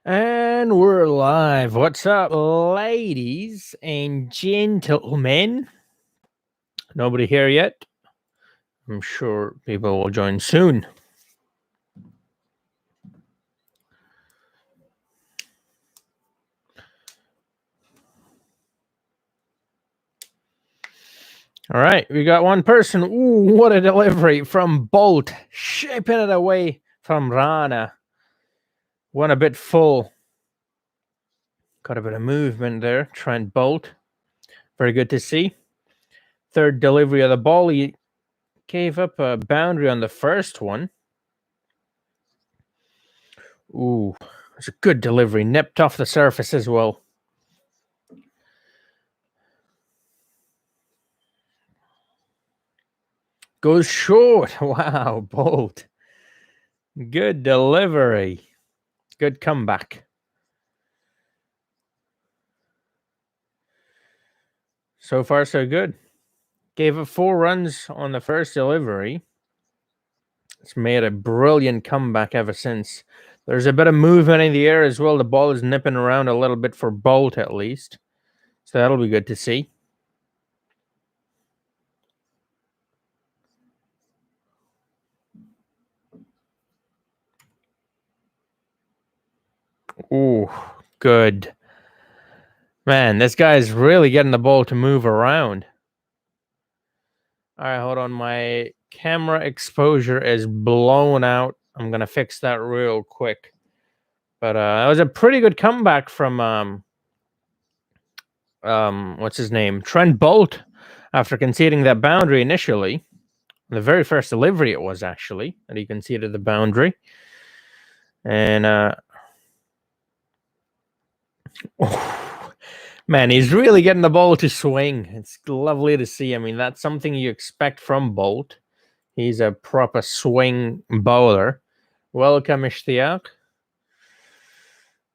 And we're live. What's up, ladies and gentlemen? Nobody here yet? I'm sure people will join soon. All right, we got one person. Ooh, what a delivery from Bolt. Shipping it away from Rana. Went a bit full. Got a bit of movement there. Trent Bolt. Very good to see. Third delivery of the ball. He gave up a boundary on the first one. Ooh, it's a good delivery. Nipped off the surface as well. Goes short. Wow, Bolt. Good delivery. Good comeback. So far, so good. Gave up 4 runs on the first delivery. It's made a brilliant comeback ever since. There's a bit of movement in the air as well. The ball is nipping around a little bit for Bolt at least. So that'll be good to see. Ooh, good. Man, this guy's really getting the ball to move around. All right, hold on. My camera exposure is blown out. I'm going to fix that real quick. But that was a pretty good comeback from what's his name? Trent Bolt, after conceding that boundary initially. The very first delivery it was actually that he conceded the boundary. And man, he's really getting the ball to swing. It's lovely to see. I mean, that's something you expect from Bolt. He's a proper swing bowler. Welcome, Ishtiaq.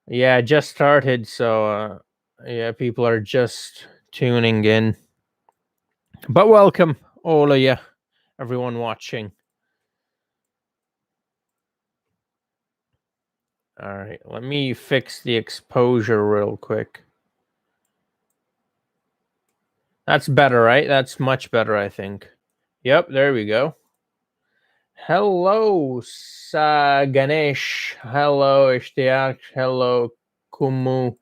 Yeah, just started, so yeah, people are just tuning in. But welcome, all of you, everyone watching. All right, let me fix the exposure real quick. That's better, right? That's much better, I think. Yep, there we go. Hello, Ganesh. Hello, Ishtiaq. Hello, Kumu.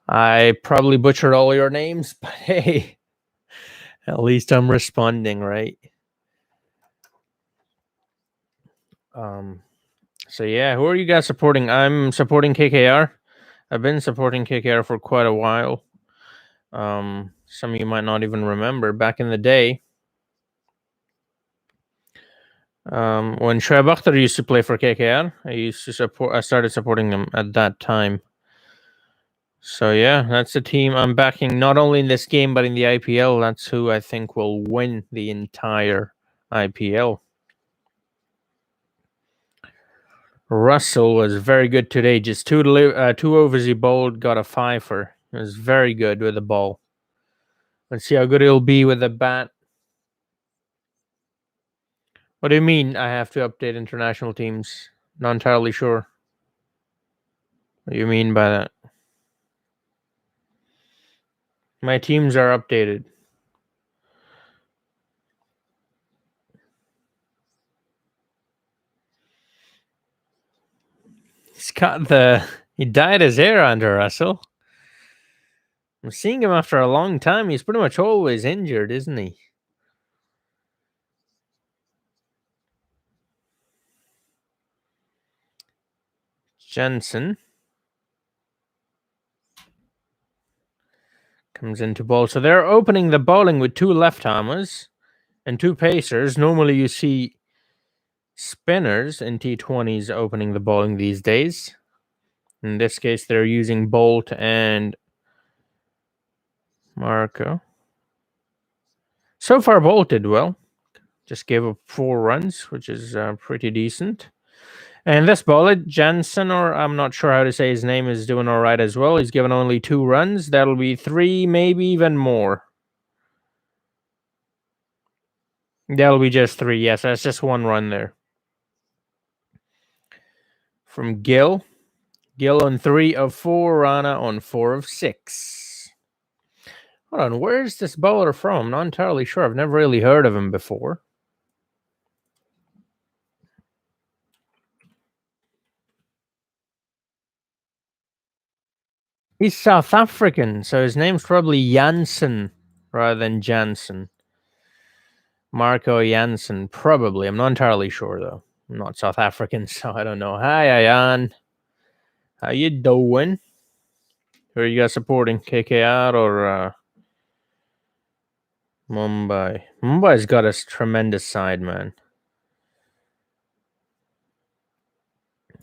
I probably butchered all your names, but hey, at least I'm responding, right? So yeah, who are you guys supporting? I'm supporting KKR. I've been supporting KKR for quite a while. Some of you might not even remember back in the day. When Shoaib Akhtar used to play for KKR, I started supporting them at that time. So yeah, that's the team I'm backing not only in this game but in the IPL. That's who I think will win the entire IPL. Russell was very good today. Just two overs he bowled, got a fifer. It was very good with the ball. Let's see how good he'll be with the bat. What do you mean I have to update international teams? Not entirely sure. What do you mean by that? My teams are updated. He dyed his hair under Russell. I'm seeing him after a long time. He's pretty much always injured, isn't he? Jensen comes into bowl. So they're opening the bowling with 2 left-armers and 2 pacers. Normally you see spinners in T20s opening the bowling these days. In this case, they're using Bolt and Marco. So far, Bolt did well. Just gave up 4 runs, which is pretty decent. And this bowler, Jansen, or I'm not sure how to say his name, is doing all right as well. He's given only 2 runs. That'll be 3, maybe even more. That'll be just 3. Yes, that's just 1 run there. From Gill. Gill on 3 of 4. Rana on 4 of 6. Hold on, where's this bowler from? I'm not entirely sure. I've never really heard of him before. He's South African, so his name's probably Jansen rather than Jansen. Marco Jansen, probably. I'm not entirely sure, though. I'm not South African, so I don't know. Hi, Ayan. How you doing? Who are you guys supporting? KKR or Mumbai? Mumbai's got a tremendous side, man.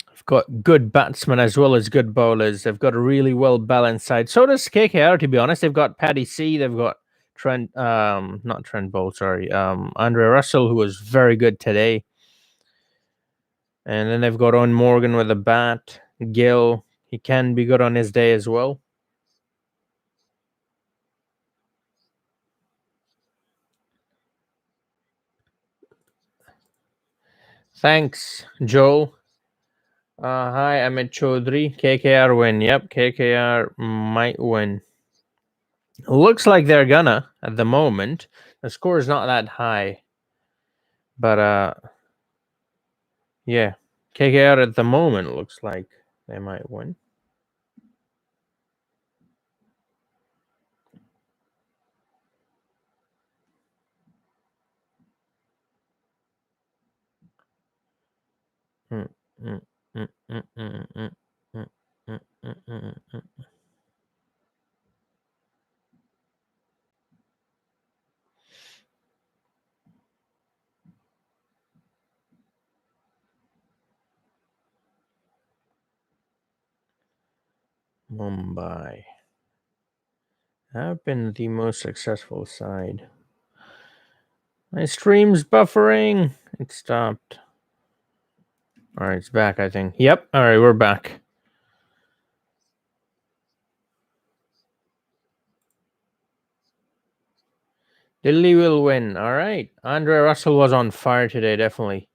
They've got good batsmen as well as good bowlers. They've got a really well balanced side. So does KKR, to be honest. They've got Paddy C. They've got not Trent Bolt, sorry. Andre Russell, who was very good today. And then they've got Owen Morgan with a bat. Gill, he can be good on his day as well. Thanks, Joel. Hi, Amit Chaudhry. KKR win. Yep, KKR might win. Looks like they're gonna at the moment. The score is not that high. But yeah. KKR at the moment looks like they might win. Mumbai have been the most successful side. My stream's buffering. It stopped. All right, it's back, I think. Yep. All right, we're back. Delhi will win. All right. Andre Russell was on fire today, definitely.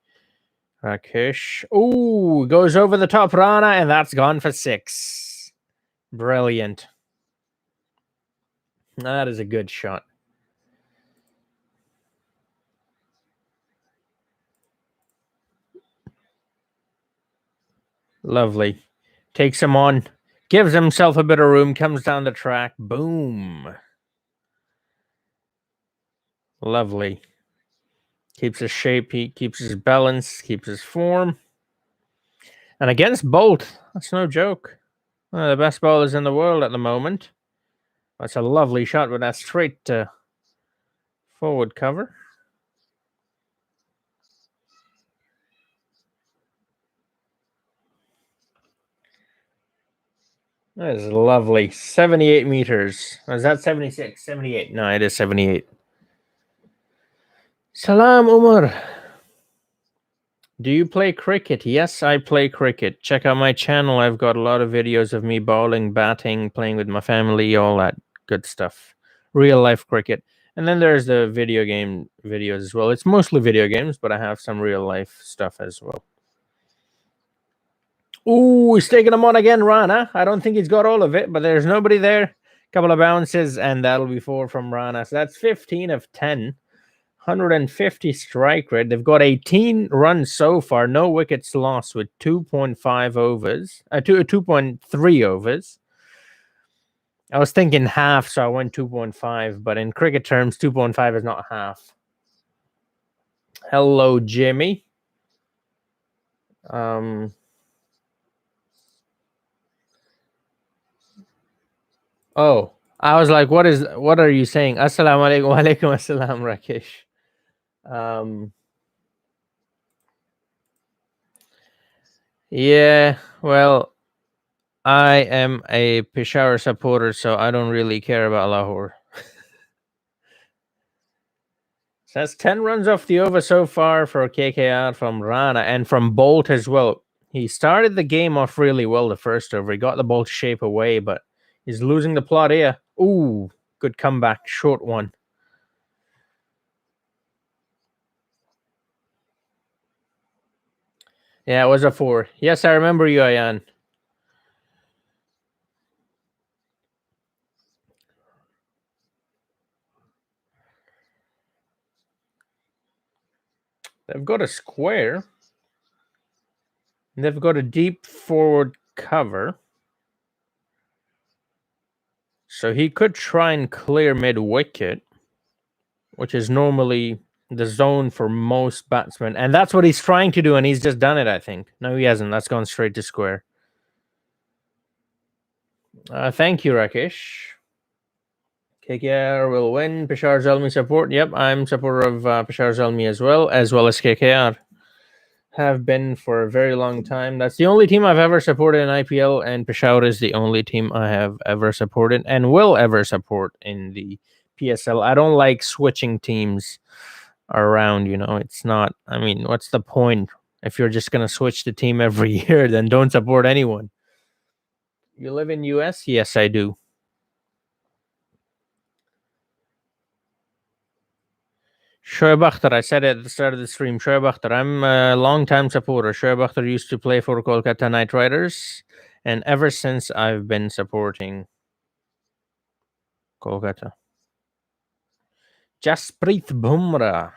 Rakesh. Ooh, goes over the top Rana, and that's gone for 6. Brilliant. That is a good shot. Lovely. Takes him on. Gives himself a bit of room. Comes down the track. Boom. Lovely. Keeps his shape. He keeps his balance. Keeps his form. And against Bolt, that's no joke. One of the best bowlers in the world at the moment. That's a lovely shot with that straight forward cover. That is lovely. 78 meters. Is that 76? 78. No, it is 78. Salam, Umar. Do you play cricket? Yes, I play cricket. Check out my channel. I've got a lot of videos of me bowling, batting, playing with my family, all that good stuff. Real life cricket. And then there's the video game videos as well. It's mostly video games, but I have some real life stuff as well. Ooh, he's taking him on again, Rana. I don't think he's got all of it, but there's nobody there. Couple of bounces, and that'll be 4 from Rana. So that's 15 of 10. 150 strike rate. They've got 18 runs so far, no wickets lost with 2.5 overs, 2.3 overs. I was thinking half, so I went 2.5, but in cricket terms, 2.5 is not half. Hello, Jimmy. Oh, I was like, what are you saying? Assalamu alaikum, wa alaikum assalam, Rakesh. Yeah, well, I am a Peshawar supporter, so I don't really care about Lahore. So that's 10 runs off the over so far for KKR from Rana and from Bolt as well. He started the game off really well the first over. He got the ball to shape away, but he's losing the plot here. Ooh, good comeback. Short one. Yeah, it was a 4. Yes, I remember you, Ayan. They've got a square. They've got a deep forward cover. So he could try and clear mid-wicket, which is normally the zone for most batsmen. And that's what he's trying to do, and he's just done it, I think. No, he hasn't. That's gone straight to square. Thank you, Rakesh. KKR will win. Peshawar Zalmi support. Yep, I'm supporter of Peshawar Zalmi as well as KKR. Have been for a very long time. That's the only team I've ever supported in IPL, and Peshawar is the only team I have ever supported and will ever support in the PSL. I don't like switching teams around, it's not, what's the point? If you're just going to switch the team every year, then don't support anyone. You live in US? Yes, I do. Shoaib Akhtar, I said it at the start of the stream. Shoaib Akhtar, I'm a long-time supporter. Shoaib Akhtar used to play for Kolkata Knight Riders, and ever since I've been supporting Kolkata. Jasprit Bumrah.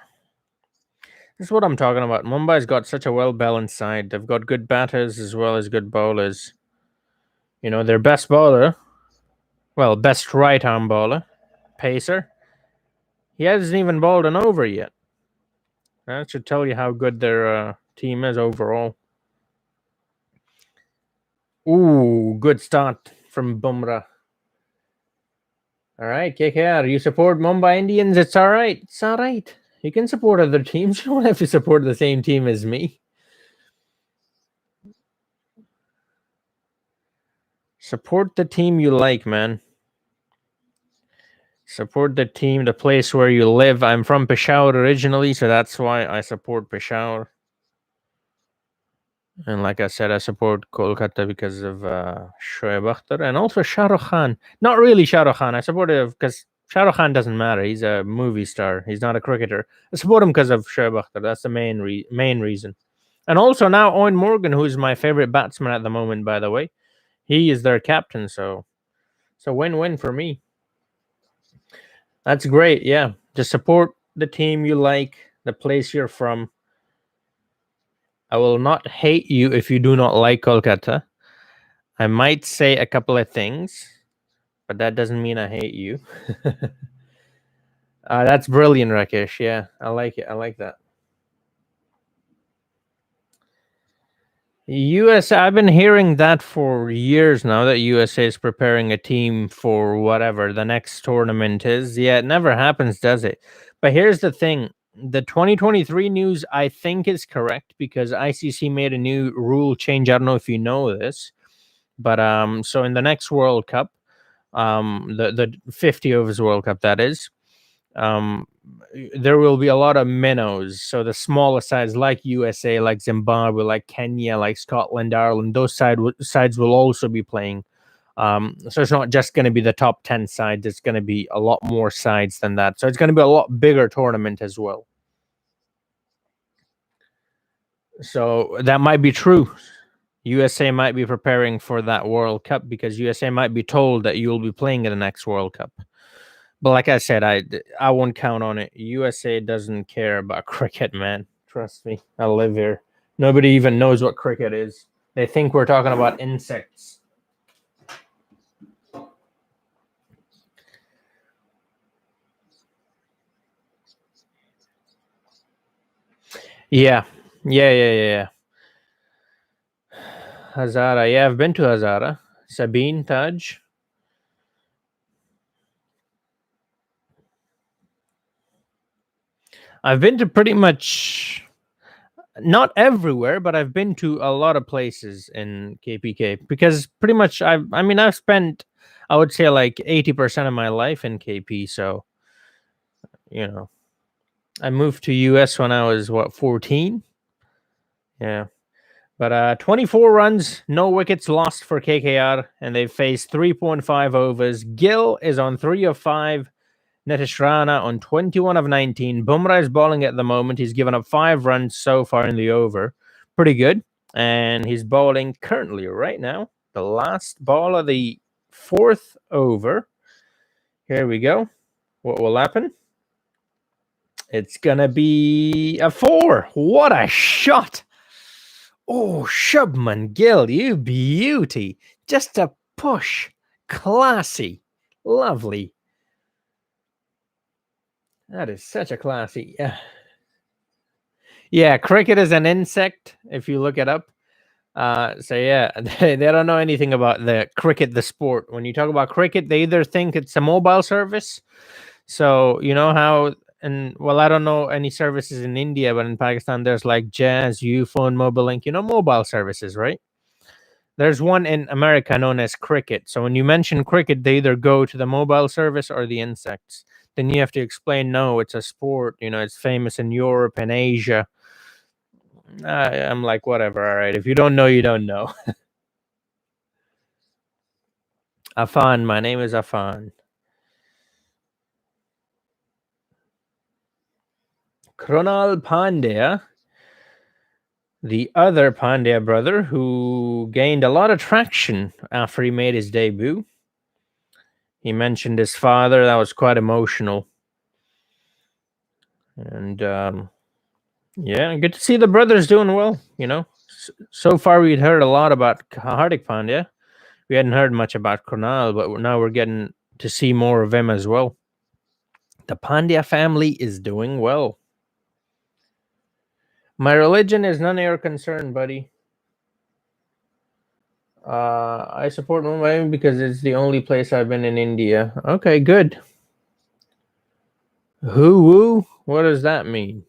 This is what I'm talking about. Mumbai's got such a well-balanced side. They've got good batters as well as good bowlers. Their best bowler, best right-arm bowler, Pacer, he hasn't even bowled an over yet. That should tell you how good their team is overall. Ooh, good start from Bumrah. All right, KKR, you support Mumbai Indians. It's all right. It's all right. You can support other teams. You don't have to support the same team as me. Support the team you like, man. Support the team, the place where you live. I'm from Peshawar originally, so that's why I support Peshawar. And like I said, I support Kolkata because of Shoaib Akhtar and also Shah Rukh Khan. Not really Shah Rukh Khan. I support him because Shah Rukh Khan doesn't matter. He's a movie star. He's not a cricketer. I support him because of Shoaib Akhtar. That's the main reason. And also now Owen Morgan, who is my favorite batsman at the moment, by the way. He is their captain, so win-win for me. That's great, yeah. Just support the team you like, the place you're from. I will not hate you if you do not like Kolkata. I might say a couple of things, but that doesn't mean I hate you. That's brilliant, Rakesh. Yeah, I like it. I like that. USA, I've been hearing that for years now, that USA is preparing a team for whatever the next tournament is. Yeah, it never happens, does it? But here's the thing. The 2023 news, I think, is correct because ICC made a new rule change. I don't know if you know this, but so in the next World Cup, the 50 overs World Cup, that is, there will be a lot of minnows. So the smaller sides, like USA, like Zimbabwe, like Kenya, like Scotland, Ireland, those sides will also be playing. So it's not just going to be the top 10 sides. It's going to be a lot more sides than that. So it's going to be a lot bigger tournament as well. So that might be true. USA might be preparing for that World Cup because USA might be told that you will be playing in the next World Cup. But like I said, I won't count on it. USA doesn't care about cricket, man. Trust me. I live here. Nobody even knows what cricket is. They think we're talking about insects. Yeah. Yeah. Hazara. Yeah, I've been to Hazara. Sabine, Taj. I've been to pretty much, not everywhere, but I've been to a lot of places in KPK because pretty much I've spent, I would say, like 80% of my life in KP. So, I moved to US when I was 14. Yeah. But 24 runs, no wickets lost for KKR, and they've faced 3.5 overs. Gill is on 3 of 5. Nitish Rana on 21 of 19. Bumrah is bowling at the moment. He's given up 5 runs so far in the over. Pretty good. And he's bowling currently right now, the last ball of the 4th over. Here we go. What will happen? It's gonna be a 4. What a shot! Oh, Shubman Gill, you beauty! Just a push, classy, lovely. That is such a classy. Yeah, cricket is an insect. If you look it up. So yeah, they don't know anything about the cricket, the sport. When you talk about cricket, they either think it's a mobile service. So you know how, and well, I don't know any services in India, but in Pakistan, there's like Jazz, Uphone, Mobile Link. You know, mobile services, right? There's one in America known as cricket. So when you mention cricket, they either go to the mobile service or the insects. Then you have to explain, no, it's a sport. You know, it's famous in Europe and Asia. I'm like, whatever. All right. If you don't know, you don't know. Afan. My name is Afan. Krunal Pandya, the other Pandya brother who gained a lot of traction after he made his debut. He mentioned his father. That was quite emotional. And yeah, good to see the brothers doing well. You know, so far we'd heard a lot about Hardik Pandya. We hadn't heard much about Krunal, but now we're getting to see more of him as well. The Pandya family is doing well. My religion is none of your concern, buddy. I support Mumbai because it's the only place I've been in India. Okay, good. Hoo woo? What does that mean?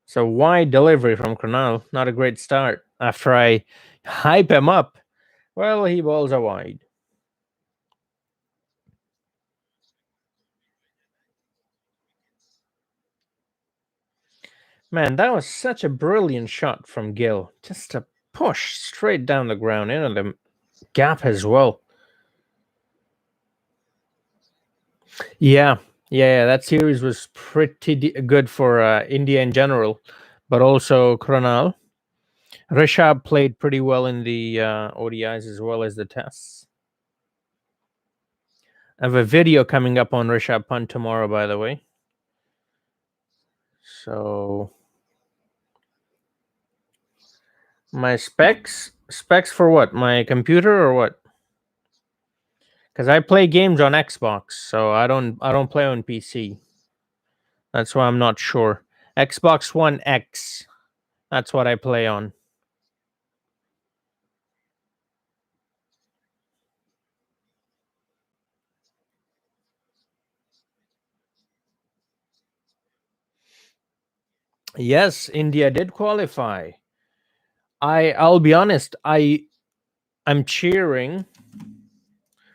So wide delivery from Kronal. Not a great start. After I hype him up, well, he balls a wide. Man, that was such a brilliant shot from Gill. Just a push straight down the ground into the gap as well. Yeah, that series was pretty good for India in general, but also Kronal. Rishabh played pretty well in the ODIs as well as the tests. I have a video coming up on Rishabh Pant tomorrow, by the way. So my specs for what? My computer or what? Because I play games on Xbox, so I don't play on PC. That's why I'm not sure. Xbox One X. That's what I play on. Yes, India did qualify. I'll be honest, I'm cheering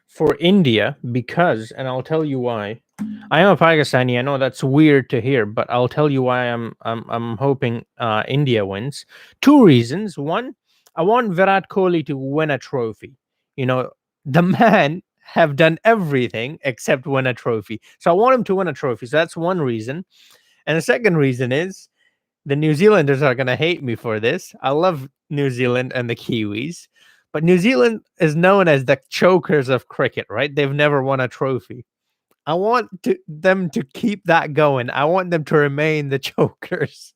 for India because, and I'll tell you why. I am a Pakistani. I know that's weird to hear, but I'll tell you why I'm hoping India wins. Two reasons. One, I want Virat Kohli to win a trophy. You know, the man have done everything except win a trophy. So I want him to win a trophy. So that's one reason. And the second reason is the New Zealanders are going to hate me for this. I love New Zealand and the Kiwis, but New Zealand is known as the chokers of cricket, right? They've never won a trophy. I want them to keep that going. I want them to remain the chokers.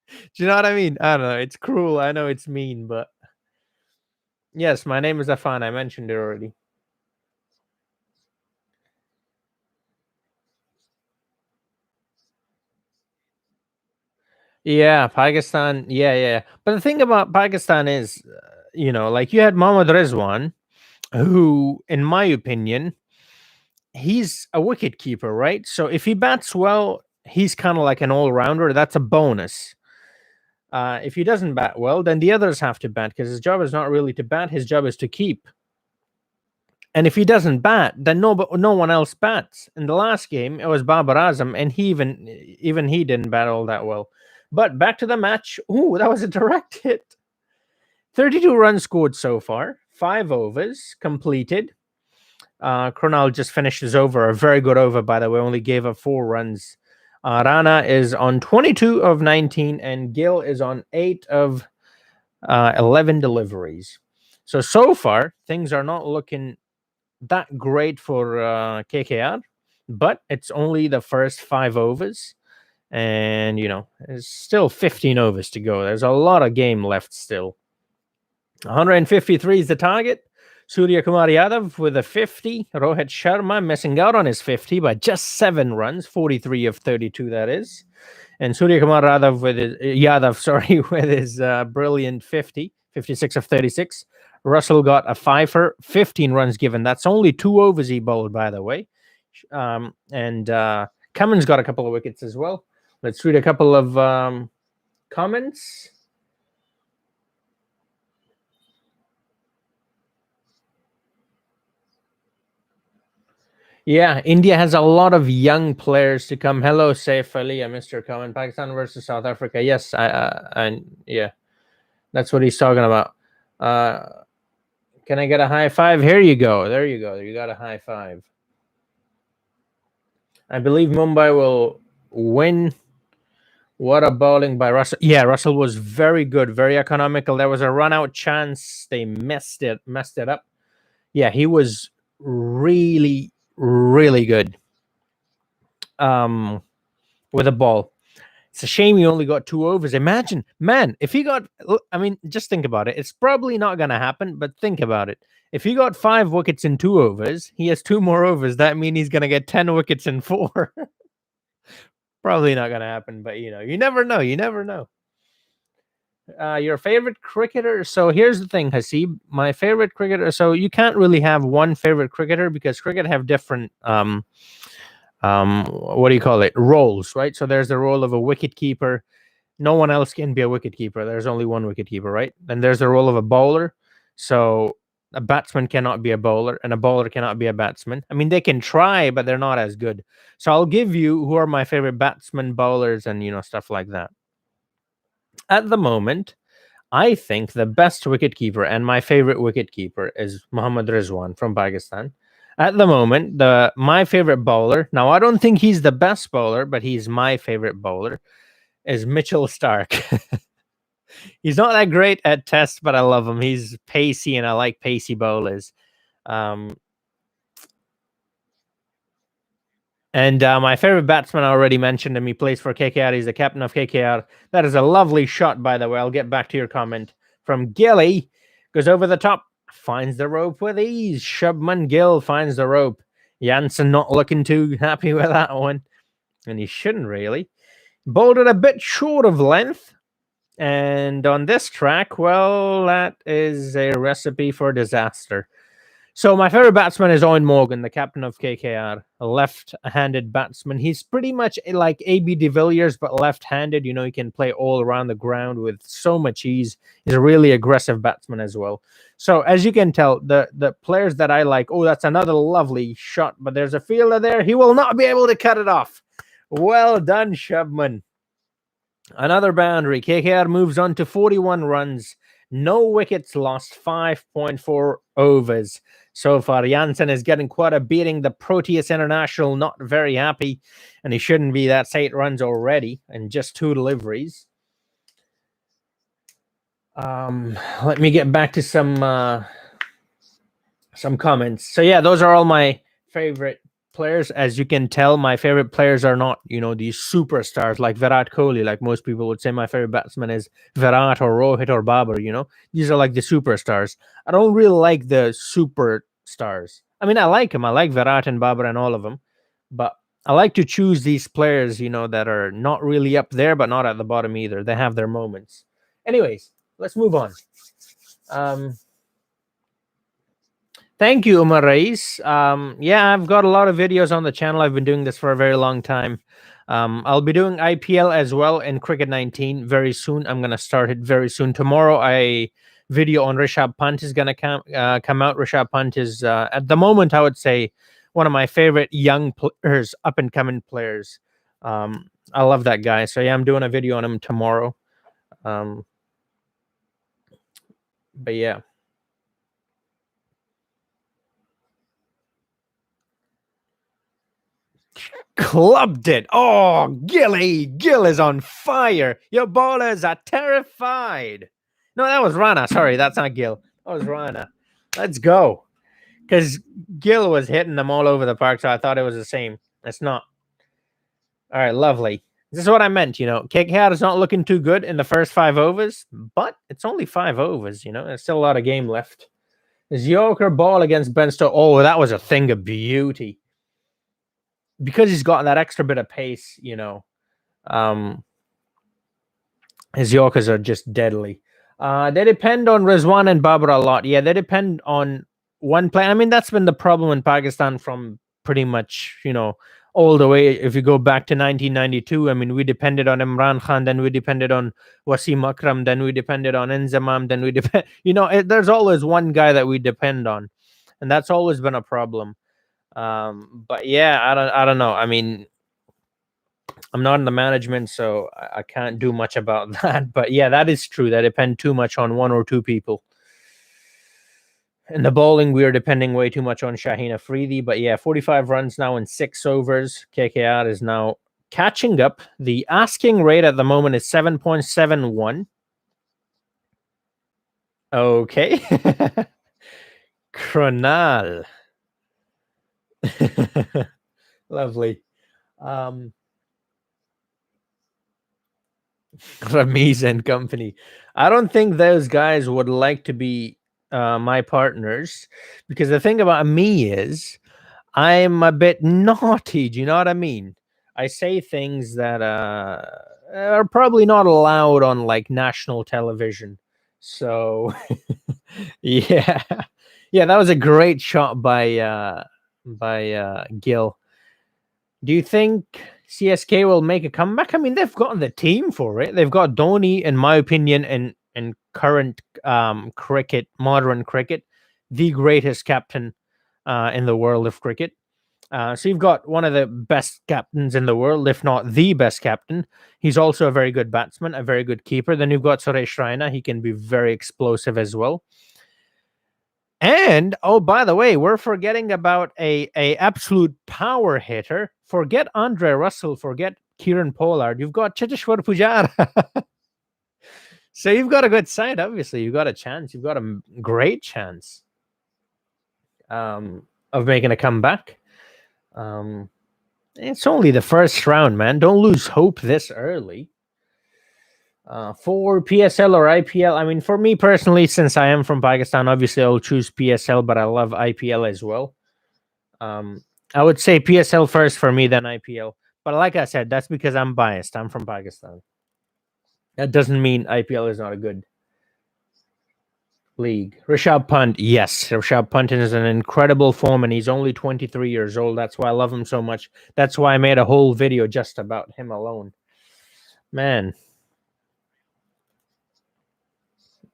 Do you know what I mean? I don't know. It's cruel. I know it's mean, but yes, my name is Afan. I mentioned it already. Yeah, Pakistan. Yeah. But the thing about Pakistan is, like you had Mohammad Rizwan, who, in my opinion, he's a wicket keeper, right? So if he bats well, he's kind of like an all rounder. That's a bonus. If he doesn't bat well, then the others have to bat because his job is not really to bat. His job is to keep. And if he doesn't bat, then no one else bats. In the last game, it was Babar Azam, and even he didn't bat all that well. But back to the match. Ooh, that was a direct hit. 32 runs scored so far. 5 overs completed. Kronal just finished his over. A very good over, by the way. Only gave up 4 runs. Rana is on 22 of 19, and Gill is on 8 of 11 deliveries. So far, things are not looking that great for KKR, but it's only the first 5 overs. And, there's still 15 overs to go. There's a lot of game left still. 153 is the target. Surya Kumar Yadav with a 50. Rohit Sharma missing out on his 50 by just 7 runs, 43 of 32, that is. And Surya Kumar Yadav with his brilliant 50, 56 of 36. Russell got a fifer, 15 runs given. That's only 2 overs he bowled, by the way. And Cummins got a couple of wickets as well. Let's read a couple of comments. Yeah, India has a lot of young players to come. Hello, Saif Ali, Mr. Comment. Pakistan versus South Africa. Yes, yeah, that's what he's talking about. Can I get a high five? Here you go. There you go. You got a high five. I believe Mumbai will win. What a bowling by Russell. Yeah, Russell was very good, very economical. There was a run out chance. They messed it up. Yeah, he was really, really good with a ball. It's a shame he only got 2 overs. Imagine, man, if he got, I mean, just think about it. It's probably not going to happen, but think about it. If he got 5 wickets in 2 overs, he has 2 more overs. That means he's going to get 10 wickets in 4. Probably not going to happen, but you never know. You never know. Your favorite cricketer? So here's the thing, Hasib. My favorite cricketer. So you can't really have one favorite cricketer because cricket have different what do you call it? Roles, right? So there's the role of a wicket keeper. No one else can be a wicket keeper. There's only one wicket keeper, right? Then there's the role of a bowler. So a batsman cannot be a bowler, and a bowler cannot be a batsman. I mean, they can try, but they're not as good. So I'll give you who are my favorite batsmen, bowlers, and stuff like that. At the moment, I think the best wicketkeeper and my favorite wicketkeeper is Mohammad Rizwan from Pakistan. At the moment, my favorite bowler, now I don't think he's the best bowler, but he's my favorite bowler, is Mitchell Stark. He's not that great at tests, but I love him. He's pacey, and I like pacey bowlers. And my favorite batsman, I already mentioned him. He plays for KKR. He's the captain of KKR. That is a lovely shot, by the way. I'll get back to your comment. From Gilly, goes over the top, finds the rope with ease. Shubman Gill finds the rope. Janssen not looking too happy with that one. And he shouldn't really. Bowled it a bit short of length. And on this track, well, that is a recipe for disaster. So my favorite batsman is Owen Morgan, the captain of KKR, a left-handed batsman. He's pretty much like AB de Villiers, but left-handed. He can play all around the ground with so much ease. He's a really aggressive batsman as well. So as you can tell, the players that I like, that's another lovely shot, but there's a fielder there. He will not be able to cut it off. Well done, Shubman. Another boundary. KKR moves on to 41 runs. No wickets lost, 5.4 overs. So far, Janssen is getting quite a beating. The Proteus International not very happy, and he shouldn't be. That's 8 runs already and just 2 deliveries. Let me get back to some comments. So yeah, those are all my favorite players. As you can tell, my favorite players are not, these superstars like Virat Kohli. Like most people would say, my favorite batsman is Virat or Rohit or Babar. These are like the superstars. I don't really like the superstars. I mean, I like them. I like Virat and Babar and all of them, but I like to choose these players, that are not really up there, but not at the bottom either. They have their moments. Anyways, let's move on. Thank you, Umar Reis. Yeah, I've got a lot of videos on the channel. I've been doing this for a very long time. I'll be doing IPL as well in Cricket 19 very soon. I'm going to start it very soon. Tomorrow, a video on Rishabh Pant is going to come out. Rishabh Pant is, at the moment, I would say, one of my favorite young players, up-and-coming players. I love that guy. So, yeah, I'm doing a video on him tomorrow. But, yeah. Clubbed it. Oh, Gilly. Gill is on fire. Your bowlers are terrified. No, that was Rana. Sorry, that's not Gil. That was Rana. Let's go. Because Gil was hitting them all over the park, so I thought it was the same. It's not. All right, lovely. This is what I meant, KKR is not looking too good in the first 5 overs, but it's only 5 overs, There's still a lot of game left. Is Yorker ball against Benstow? Oh, that was a thing of beauty. Because he's got that extra bit of pace, his Yorkers are just deadly. They depend on Rizwan and Babra a lot. Yeah, they depend on one player. I mean, that's been the problem in Pakistan from pretty much, all the way. If you go back to 1992, I mean, we depended on Imran Khan, then we depended on Wasim Akram, then we depended on Inzamam, then we depend. There's always one guy that we depend on, and that's always been a problem. But yeah, I don't know. I mean, I'm not in the management, so I can't do much about that. But yeah, that is true. They depend too much on 1 or 2 people. In the bowling, we are depending way too much on Shaheen Afridi. But yeah, 45 runs now in 6 overs. KKR is now catching up. The asking rate at the moment is 7.71. Okay. Kronal. Lovely. Ramiz and company. I don't think those guys would like to be my partners, because the thing about me is I'm a bit naughty. Do you know what I mean? I say things that are probably not allowed on like national television. So yeah. Yeah, that was a great shot by Gil. Do you think CSK will make a comeback? I mean, they've got the team for it. They've got Dhoni, in my opinion, in current cricket, modern cricket, the greatest captain in the world of cricket. So you've got one of the best captains in the world, if not the best captain. He's also a very good batsman, a very good keeper. Then you've got Suresh Raina. He can be very explosive as well. And oh, by the way, we're forgetting about a absolute power hitter. Forget Andre Russell. Forget Kieran Pollard. You've got Cheteshwar Pujara. So you've got a good side. Obviously, you've got a chance. You've got a great chance of making a comeback. It's only the first round, man. Don't lose hope this early. For PSL or IPL, I mean, for me personally, since I am from Pakistan, obviously I'll choose PSL, but I love IPL as well. I would say PSL first for me, then IPL. But like I said, that's because I'm biased. I'm from Pakistan. That doesn't mean IPL is not a good league. Rishabh Pant, yes. Rishabh Pant is an incredible form, and he's only 23 years old. That's why I love him so much. That's why I made a whole video just about him alone. Man.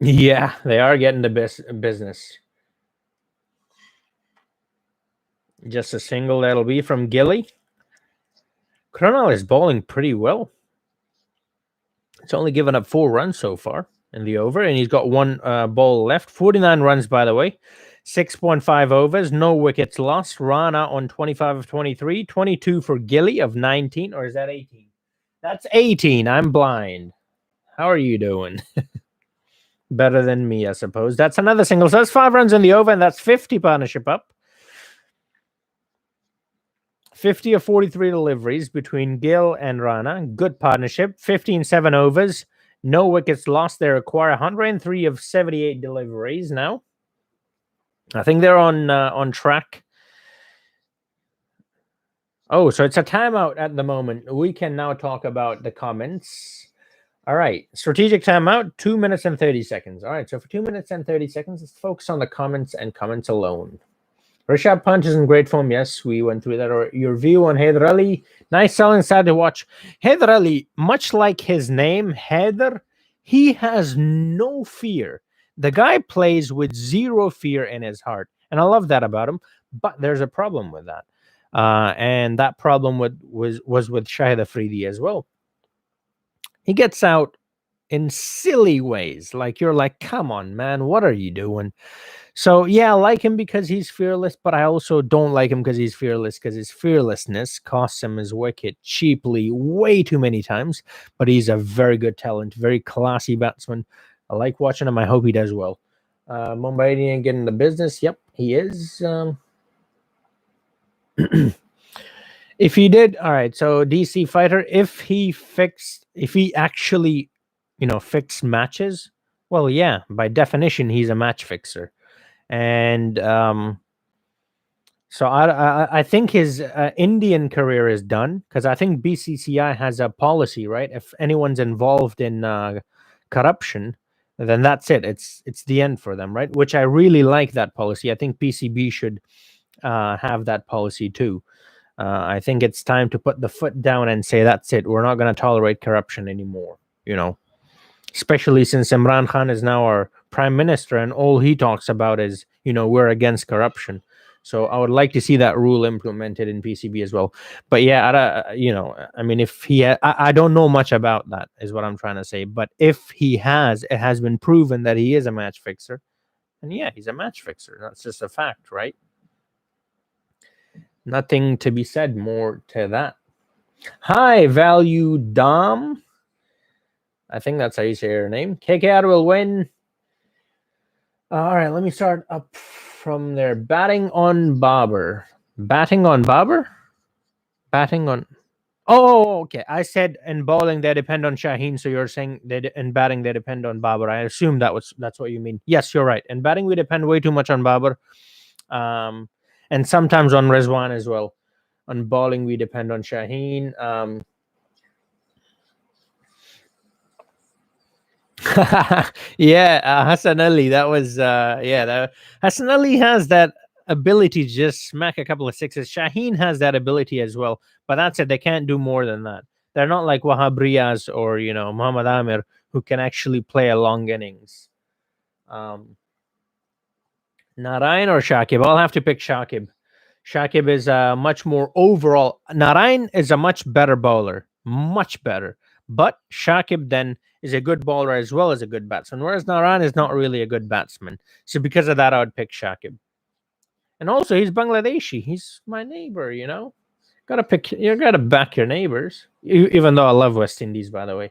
Yeah, they are getting the best business. Just a single that'll be from Gilly. Kronal is bowling pretty well. It's only given up 4 runs so far in the over, and he's got 1 ball left. 49 runs, by the way. 6.5 overs, no wickets lost. Rana on 25 of 23. 22 for Gilly of 19, or is that 18? That's 18. I'm blind. How are you doing? Better than me, I suppose. That's another single. So that's 5 runs in the over, and that's 50 partnership up. 50 of 43 deliveries between Gill and Rana. Good partnership. 15-7 overs. No wickets lost. They require 103 of 78 deliveries now. I think they're on track. Oh, so it's a timeout at the moment. We can now talk about the comments. All right. Strategic timeout, 2 minutes and 30 seconds. All right. So for 2 minutes and 30 seconds, let's focus on the comments and comments alone. Rishabh Pant is in great form. Yes, we went through that. Or your view on Haider Ali. Nice selling, sad to watch. Haider Ali, much like his name, Haider, he has no fear. The guy plays with 0 fear in his heart. And I love that about him. But there's a problem with that. And that problem was with Shahid Afridi as well. He gets out in silly ways. Like, you're like, come on, man, what are you doing? So, yeah, I like him because he's fearless, but I also don't like him because he's fearless, because his fearlessness costs him his wicket cheaply way too many times. But he's a very good talent, very classy batsman, I like watching him. I hope he does well. Mumbai Indian getting the business. Yep, he is. If he did, all right. So DC fighter, if he actually, fixed matches, well, yeah, by definition, he's a match fixer, and so I think his Indian career is done because I think BCCI has a policy, right? If anyone's involved in corruption, then that's it. It's the end for them, right? Which I really like that policy. I think PCB should have that policy too. I think it's time to put the foot down and say that's it. We're not going to tolerate corruption anymore. Especially since Imran Khan is now our prime minister, and all he talks about is we're against corruption. So I would like to see that rule implemented in PCB as well. But yeah, I mean, if I don't know much about that, is what I'm trying to say. But if it has been proven that he is a match fixer, and yeah, he's a match fixer. That's just a fact, right? Nothing to be said more to that. High value Dom. I think that's how you say her name. KKR will win. All right, let me start up from there. Batting on Babar. Batting on Babar? Batting on. Oh, okay. I said in bowling they depend on Shaheen, so you're saying in batting they depend on Babar. I assume that's what you mean. Yes, you're right. In batting we depend way too much on Babar, and sometimes on Rizwan as well. On bowling we depend on Shaheen. Yeah, Hassan Ali. That was Hassan Ali has that ability to just smack a couple of sixes. Shaheen has that ability as well, but that's it. They can't do more than that. They're not like Wahab Riaz or Muhammad Amir, who can actually play a long innings. Narayan or Shakib? I'll have to pick Shakib. Shakib is much more overall. Narayan is a much better bowler, much better. But Shakib then is a good bowler as well as a good batsman, whereas Narayan is not really a good batsman. So because of that, I would pick Shakib. And also, he's Bangladeshi. He's my neighbor. Gotta pick. You gotta back your neighbors. Even though I love West Indies, by the way.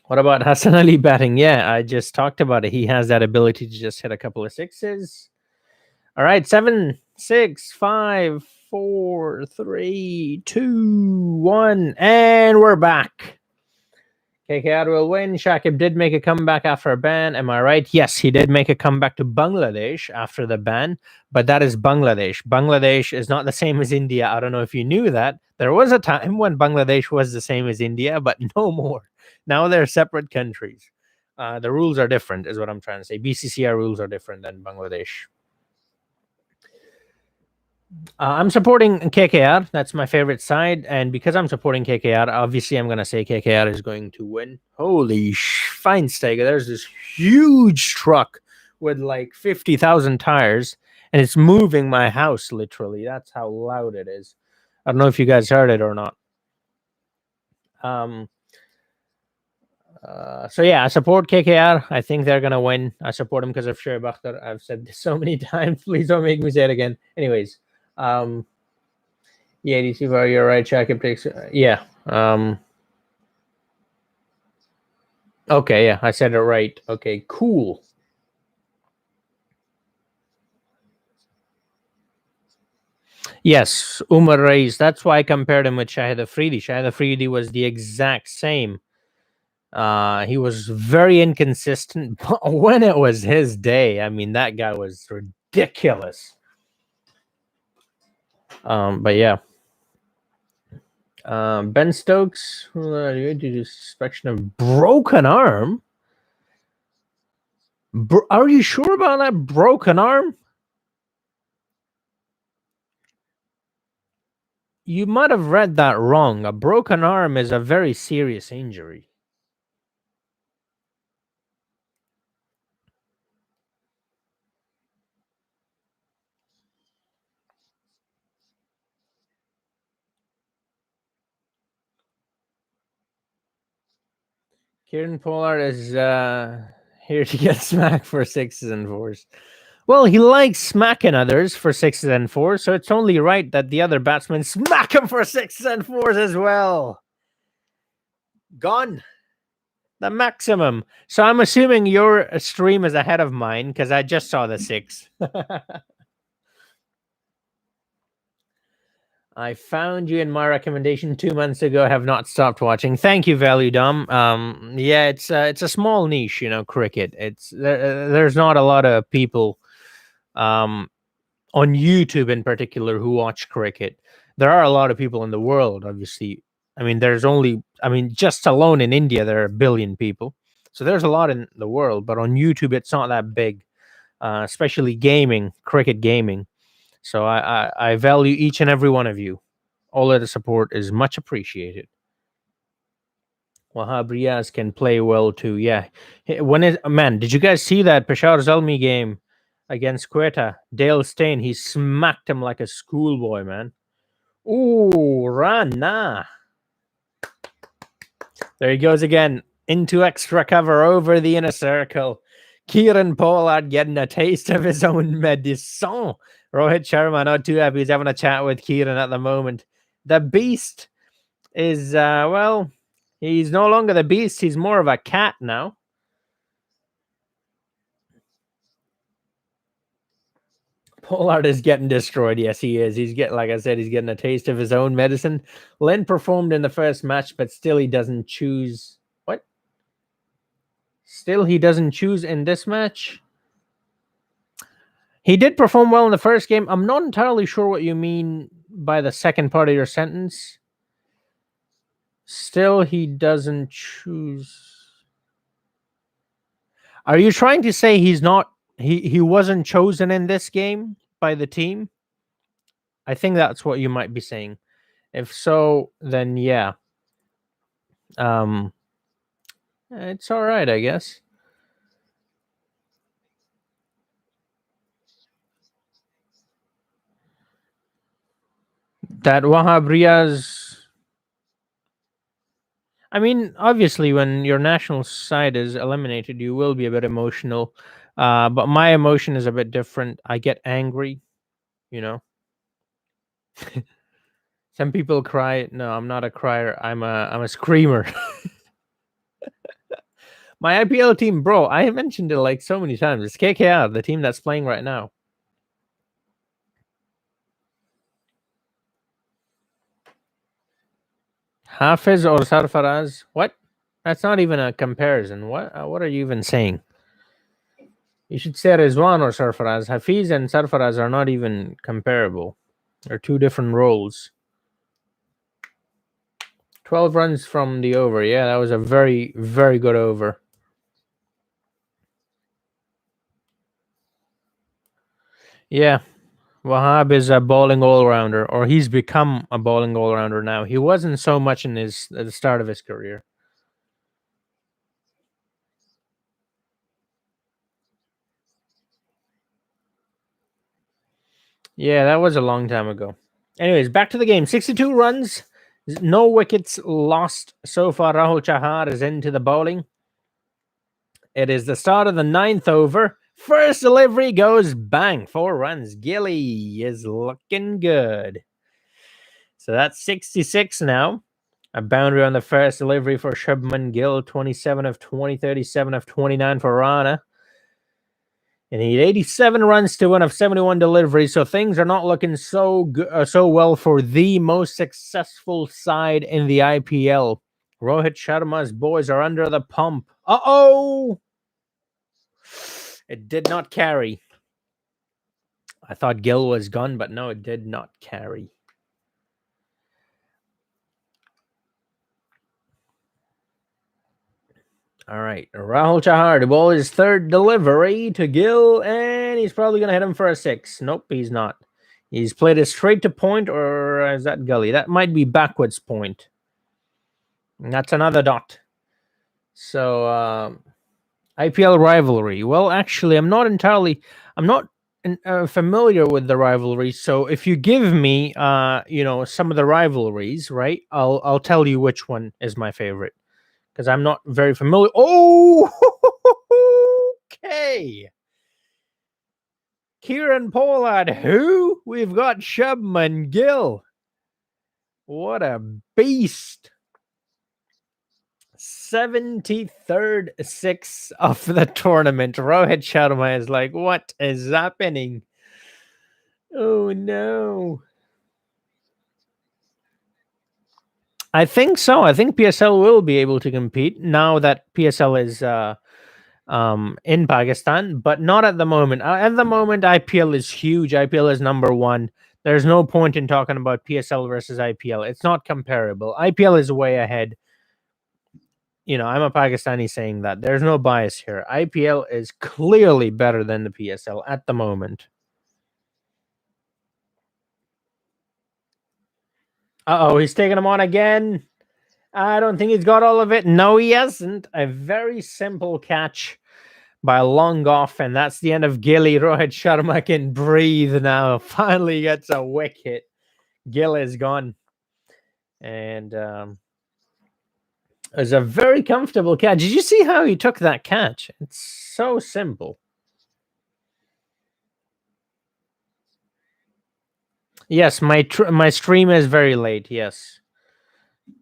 What about Hassan Ali batting? Yeah, I just talked about it. He has that ability to just hit a couple of sixes. All right, 7, 6, 5, 4, 3, 2, 1, and we're back. KKR will win. Shakib did make a comeback after a ban. Am I right? Yes, he did make a comeback to Bangladesh after the ban, but that is Bangladesh. Bangladesh is not the same as India. I don't know if you knew that. There was a time when Bangladesh was the same as India, but no more. Now they're separate countries. The rules are different, is what I'm trying to say. BCCI rules are different than Bangladesh. I'm supporting KKR. That's my favorite side. And because I'm supporting KKR, obviously I'm going to say KKR is going to win. Holy Feinsteiger. There's this huge truck with like 50,000 tires, and it's moving my house, literally. That's how loud it is. I don't know if you guys heard it or not. So yeah, I support KKR. I think they're going to win. I support them because of Shoaib Akhtar. I've said this so many times. Please don't make me say it again. Anyways. Yeah, DC, you're right. Shakib takes. Yeah. Okay. Yeah, I said it right. Okay. Cool. Yes, Umar Reis. That's why I compared him with Shahid Afridi. Shahid Afridi was the exact same. He was very inconsistent, but when it was his day, I mean, that guy was ridiculous. But yeah. Ben Stokes, due to suspicion of broken arm. Are you sure about that broken arm? You might have read that wrong. A broken arm is a very serious injury. Kieran Pollard is here to get smacked for sixes and fours. Well, he likes smacking others for sixes and fours, so it's only right that the other batsmen smack him for sixes and fours as well. Gone. The maximum. So I'm assuming your stream is ahead of mine because I just saw the 6. I found you in my recommendation 2 months ago. Have not stopped watching. Thank you, Value Dom. Yeah, it's a small niche, cricket. There's not a lot of people, um, on YouTube in particular who watch cricket. There are a lot of people in the world, obviously. Just alone in India, there are 1 billion people. So there's a lot in the world, but on YouTube, it's not that big, especially gaming, cricket gaming. So I value each and every one of you. All of the support is much appreciated. Wahab Riaz can play well too. Yeah. Man, did you guys see that Peshawar Zalmi game against Quetta? Dale Steyn, he smacked him like a schoolboy, man. Ooh, Rana. There he goes again. Into extra cover over the inner circle. Kieran Pollard getting a taste of his own medicine. Rohit Sharma not too happy. He's having a chat with Kieran at the moment. The beast is, he's no longer the beast. He's more of a cat now. Pollard is getting destroyed. Yes, he is. He's like I said, he's getting a taste of his own medicine. Len performed in the first match, but still he doesn't choose. What? Still he doesn't choose in this match? He did perform well in the first game. I'm not entirely sure what you mean by the second part of your sentence. Still he doesn't choose. Are you trying to say he wasn't chosen in this game by the team? I think that's what you might be saying. If so, then yeah. It's all right, I guess. That Wahab Riaz. I mean, obviously, when your national side is eliminated, you will be a bit emotional. But my emotion is a bit different. I get angry, you know. Some people cry. No, I'm not a crier. I'm a screamer. My IPL team, bro, I have mentioned it like so many times. It's KKR, the team that's playing right now. Hafiz or Sarfaraz? What? That's not even a comparison. What are you even saying? You should say Rizwan or Sarfaraz. Hafiz and Sarfaraz are not even comparable. They're two different roles. 12 runs from the over. Yeah, that was a very, very good over. Yeah, Wahab is a bowling all-rounder, or he's become a bowling all-rounder now. He wasn't so much at the start of his career. Yeah, that was a long time ago. Anyways, back to the game. 62 runs, no wickets lost so far. Rahul Chahar is into the bowling. It is the start of the 9th over. First delivery goes bang, 4 runs. Gilly is looking good. So that's 66 now. A boundary on the first delivery for Shubman Gill, 27 of 20, 37 of 29 for Rana. And he had 87 runs to 1 of 71 deliveries, so things are not looking so well for the most successful side in the IPL. Rohit Sharma's boys are under the pump. Uh-oh! It did not carry. I thought Gill was gone, but no, it did not carry. All right, Rahul Chahar, the ball is third delivery to Gill, and he's probably going to hit him for a 6. Nope, he's not. He's played it straight to point, or is that gully? That might be backwards point. And that's another dot. So, IPL rivalry. Well, actually, I'm not familiar with the rivalry. So, if you give me, some of the rivalries, right? I'll tell you which one is my favorite because I'm not very familiar. Oh, okay. Kieran Pollard, who? We've got Shubman Gill. What a beast. 73rd six of the tournament. Rohit Sharma is like, what is happening? Oh no. I think so. I think PSL will be able to compete now that PSL is in Pakistan, but not at the moment. At the moment, IPL is huge. IPL is number one. There's no point in talking about PSL versus IPL. It's not comparable. IPL is way ahead. You know, I'm a Pakistani saying that. There's no bias here. IPL is clearly better than the PSL at the moment. Uh-oh, he's taking him on again. I don't think he's got all of it. No, he hasn't. A very simple catch by long off, and that's the end of Gilly. Rohit Sharma can breathe now. Finally gets a wicket. Gill is gone. And it was a very comfortable catch. Did you see how he took that catch? It's so simple. Yes, my stream is very late. Yes,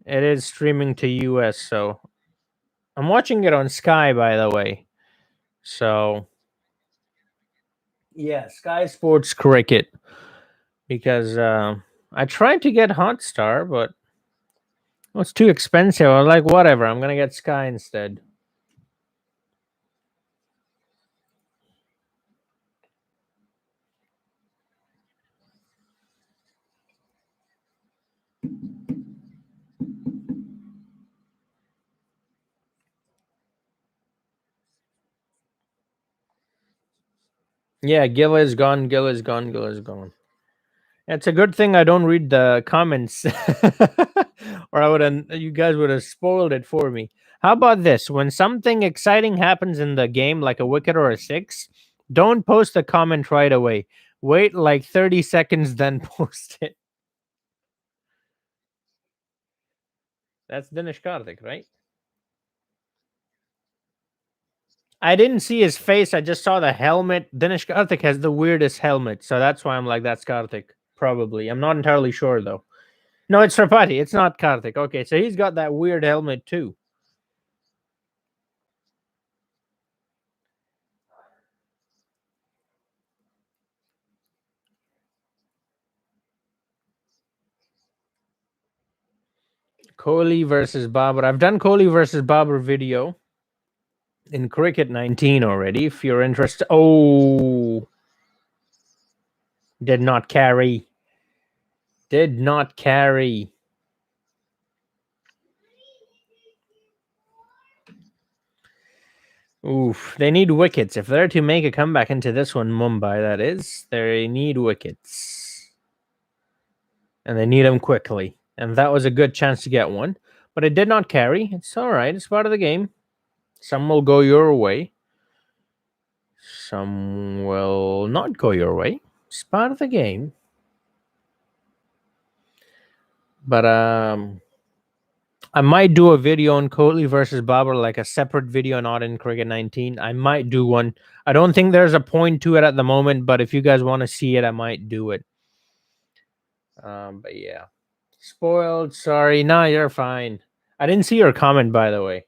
it is streaming to US. So I'm watching it on Sky, by the way. So yeah, Sky Sports Cricket. Because I tried to get Hotstar, but it's too expensive. I was like, whatever. I'm gonna get Sky instead. Yeah, Gil is gone. Gil is gone. Gil is gone. It's a good thing I don't read the comments, or I would have. You guys would have spoiled it for me. How about this? When something exciting happens in the game, like a wicket or a six, don't post a comment right away. Wait like 30 seconds, then post it. That's Dinesh Karthik, right? I didn't see his face. I just saw the helmet. Dinesh Karthik has the weirdest helmet, so that's why I'm like, that's Karthik. Probably. I'm not entirely sure though. No, it's Tripathi. It's not Karthik. Okay, so he's got that weird helmet too. Kohli versus Babar. I've done Kohli versus Babar video in Cricket 19 already. If you're interested. Oh, did not carry. Did not carry. Oof, they need wickets. If they're to make a comeback into this one, Mumbai, that is, they need wickets. And they need them quickly. And that was a good chance to get one. But it did not carry. It's all right. It's part of the game. Some will go your way. Some will not go your way. It's part of the game. But I might do a video on Kohli versus Babar, like a separate video, not in Cricket 19. I might do one. I don't think there's a point to it at the moment, but if you guys want to see it, I might do it. But yeah. Spoiled, sorry. No, you're fine. I didn't see your comment, by the way.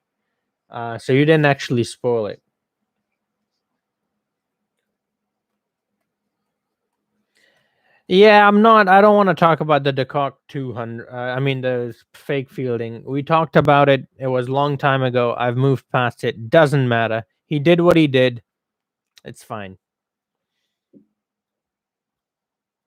So you didn't actually spoil it. Yeah, I'm not. I don't want to talk about the Decock 200. I mean, the fake fielding. We talked about it. It was a long time ago. I've moved past it. Doesn't matter. He did what he did. It's fine.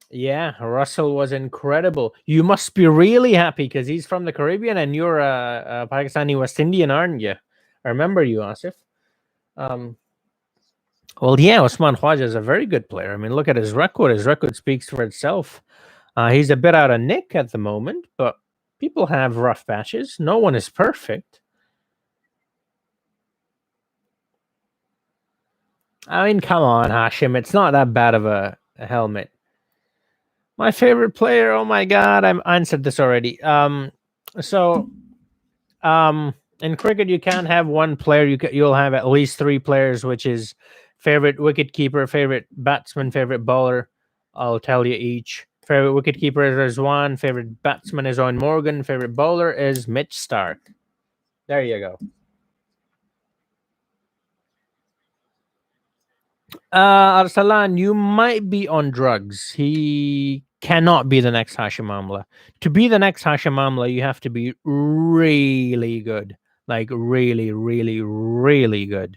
Yeah, Russell was incredible. You must be really happy because he's from the Caribbean and you're a Pakistani West Indian, aren't you? I remember you, Asif. Well, yeah, Osman Khwaja is a very good player. I mean, look at his record. His record speaks for itself. He's a bit out of nick at the moment, but people have rough patches. No one is perfect. I mean, come on, Hashim. It's not that bad of a helmet. My favorite player. Oh my God, I answered this already. So, in cricket, you can't have one player. You'll have at least three players, which is favorite wicket keeper, favorite batsman, favorite bowler. I'll tell you each. Favorite wicket keeper is Rizwan. Favorite batsman is Owen Morgan. Favorite bowler is Mitch Stark. There you go. Arsalan, you might be on drugs. He cannot be the next Hashim Amla. To be the next Hashim Amla, you have to be really good. Like really, really, really good.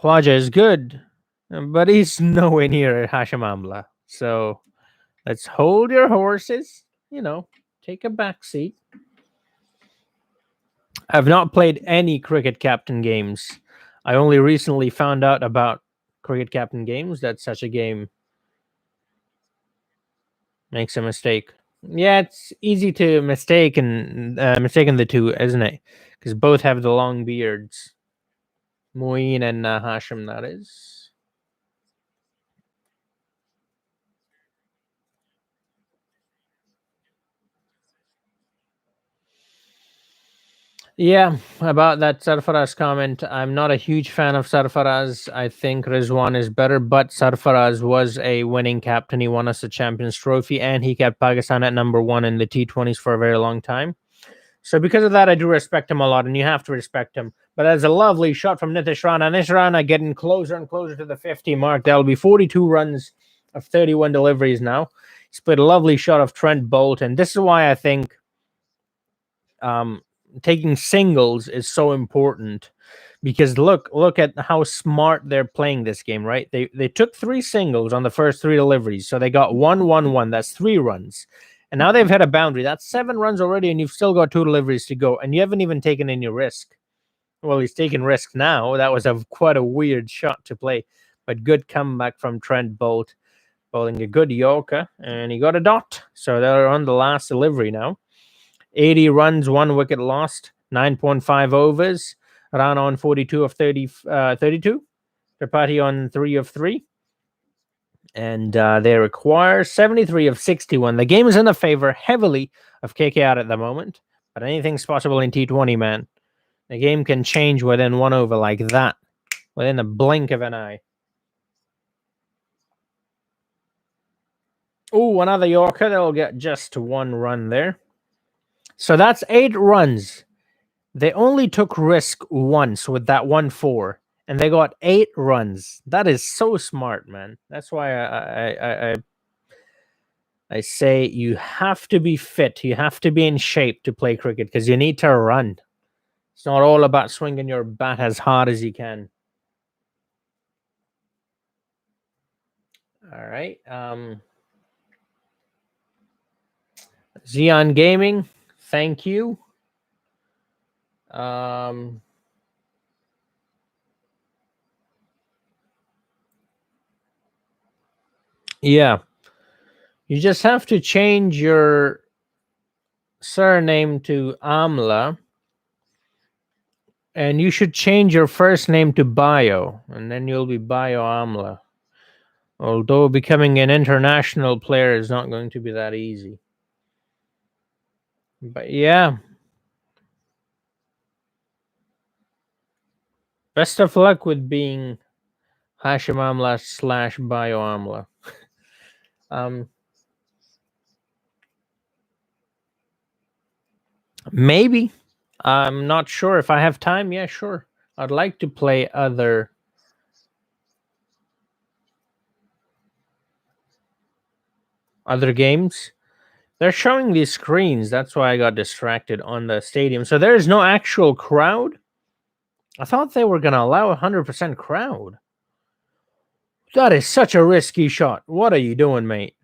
Khwaja is good, but he's nowhere near Hashim Amla. So let's hold your horses. Take a back seat. I've not played any cricket captain games. I only recently found out about cricket captain games. That such a game makes a mistake. Yeah, it's easy to mistaken the two, isn't it? Because both have the long beards. Moeen and Hashim, that is. Yeah, about that Sarfaraz comment, I'm not a huge fan of Sarfaraz. I think Rizwan is better, but Sarfaraz was a winning captain. He won us a Champions Trophy, and he kept Pakistan at number one in the T20s for a very long time. So because of that, I do respect him a lot, and you have to respect him. But that's a lovely shot from Nitish Rana. Nitish Rana getting closer and closer to the 50 mark. That'll be 42 runs of 31 deliveries now. He's played a lovely shot of Trent Bolt, and this is why I think taking singles is so important, because look at how smart they're playing this game, right? They took 3 singles on the first 3 deliveries, so they got 1-1-1. That's 3 runs, and now they've hit a boundary. That's 7 runs already, and you've still got 2 deliveries to go, and you haven't even taken any risk. Well, he's taking risk now. That was quite a weird shot to play, but good comeback from Trent Bolt, bowling a good Yorker, and he got a dot. So they're on the last delivery now. 80 runs, 1 wicket lost, 9.5 overs. Rana on 42 of 32. Tripathi on 3 of 3. And they require 73 of 61. The game is in the favor heavily of KKR at the moment, but anything's possible in T20, man. The game can change within 1 over like that, within the blink of an eye. Oh, another Yorker. They'll get just 1 run there. So that's 8 runs. They only took risk once with that 1-4, and they got 8 runs. That is so smart, man. That's why I say you have to be fit. You have to be in shape to play cricket, because you need to run. It's not all about swinging your bat as hard as you can. All right. Xeon Gaming, thank you. Yeah. You just have to change your surname to Amla, and you should change your first name to Bio, and then you'll be Bio Amla. Although becoming an international player is not going to be that easy. But yeah. Best of luck with being Hashim Amla / Bio Amla. Maybe. I'm not sure. If I have time, yeah, sure. I'd like to play other games. They're showing these screens. That's why I got distracted on the stadium. So there is no actual crowd. I thought they were going to allow 100% crowd. That is such a risky shot. What are you doing, mate?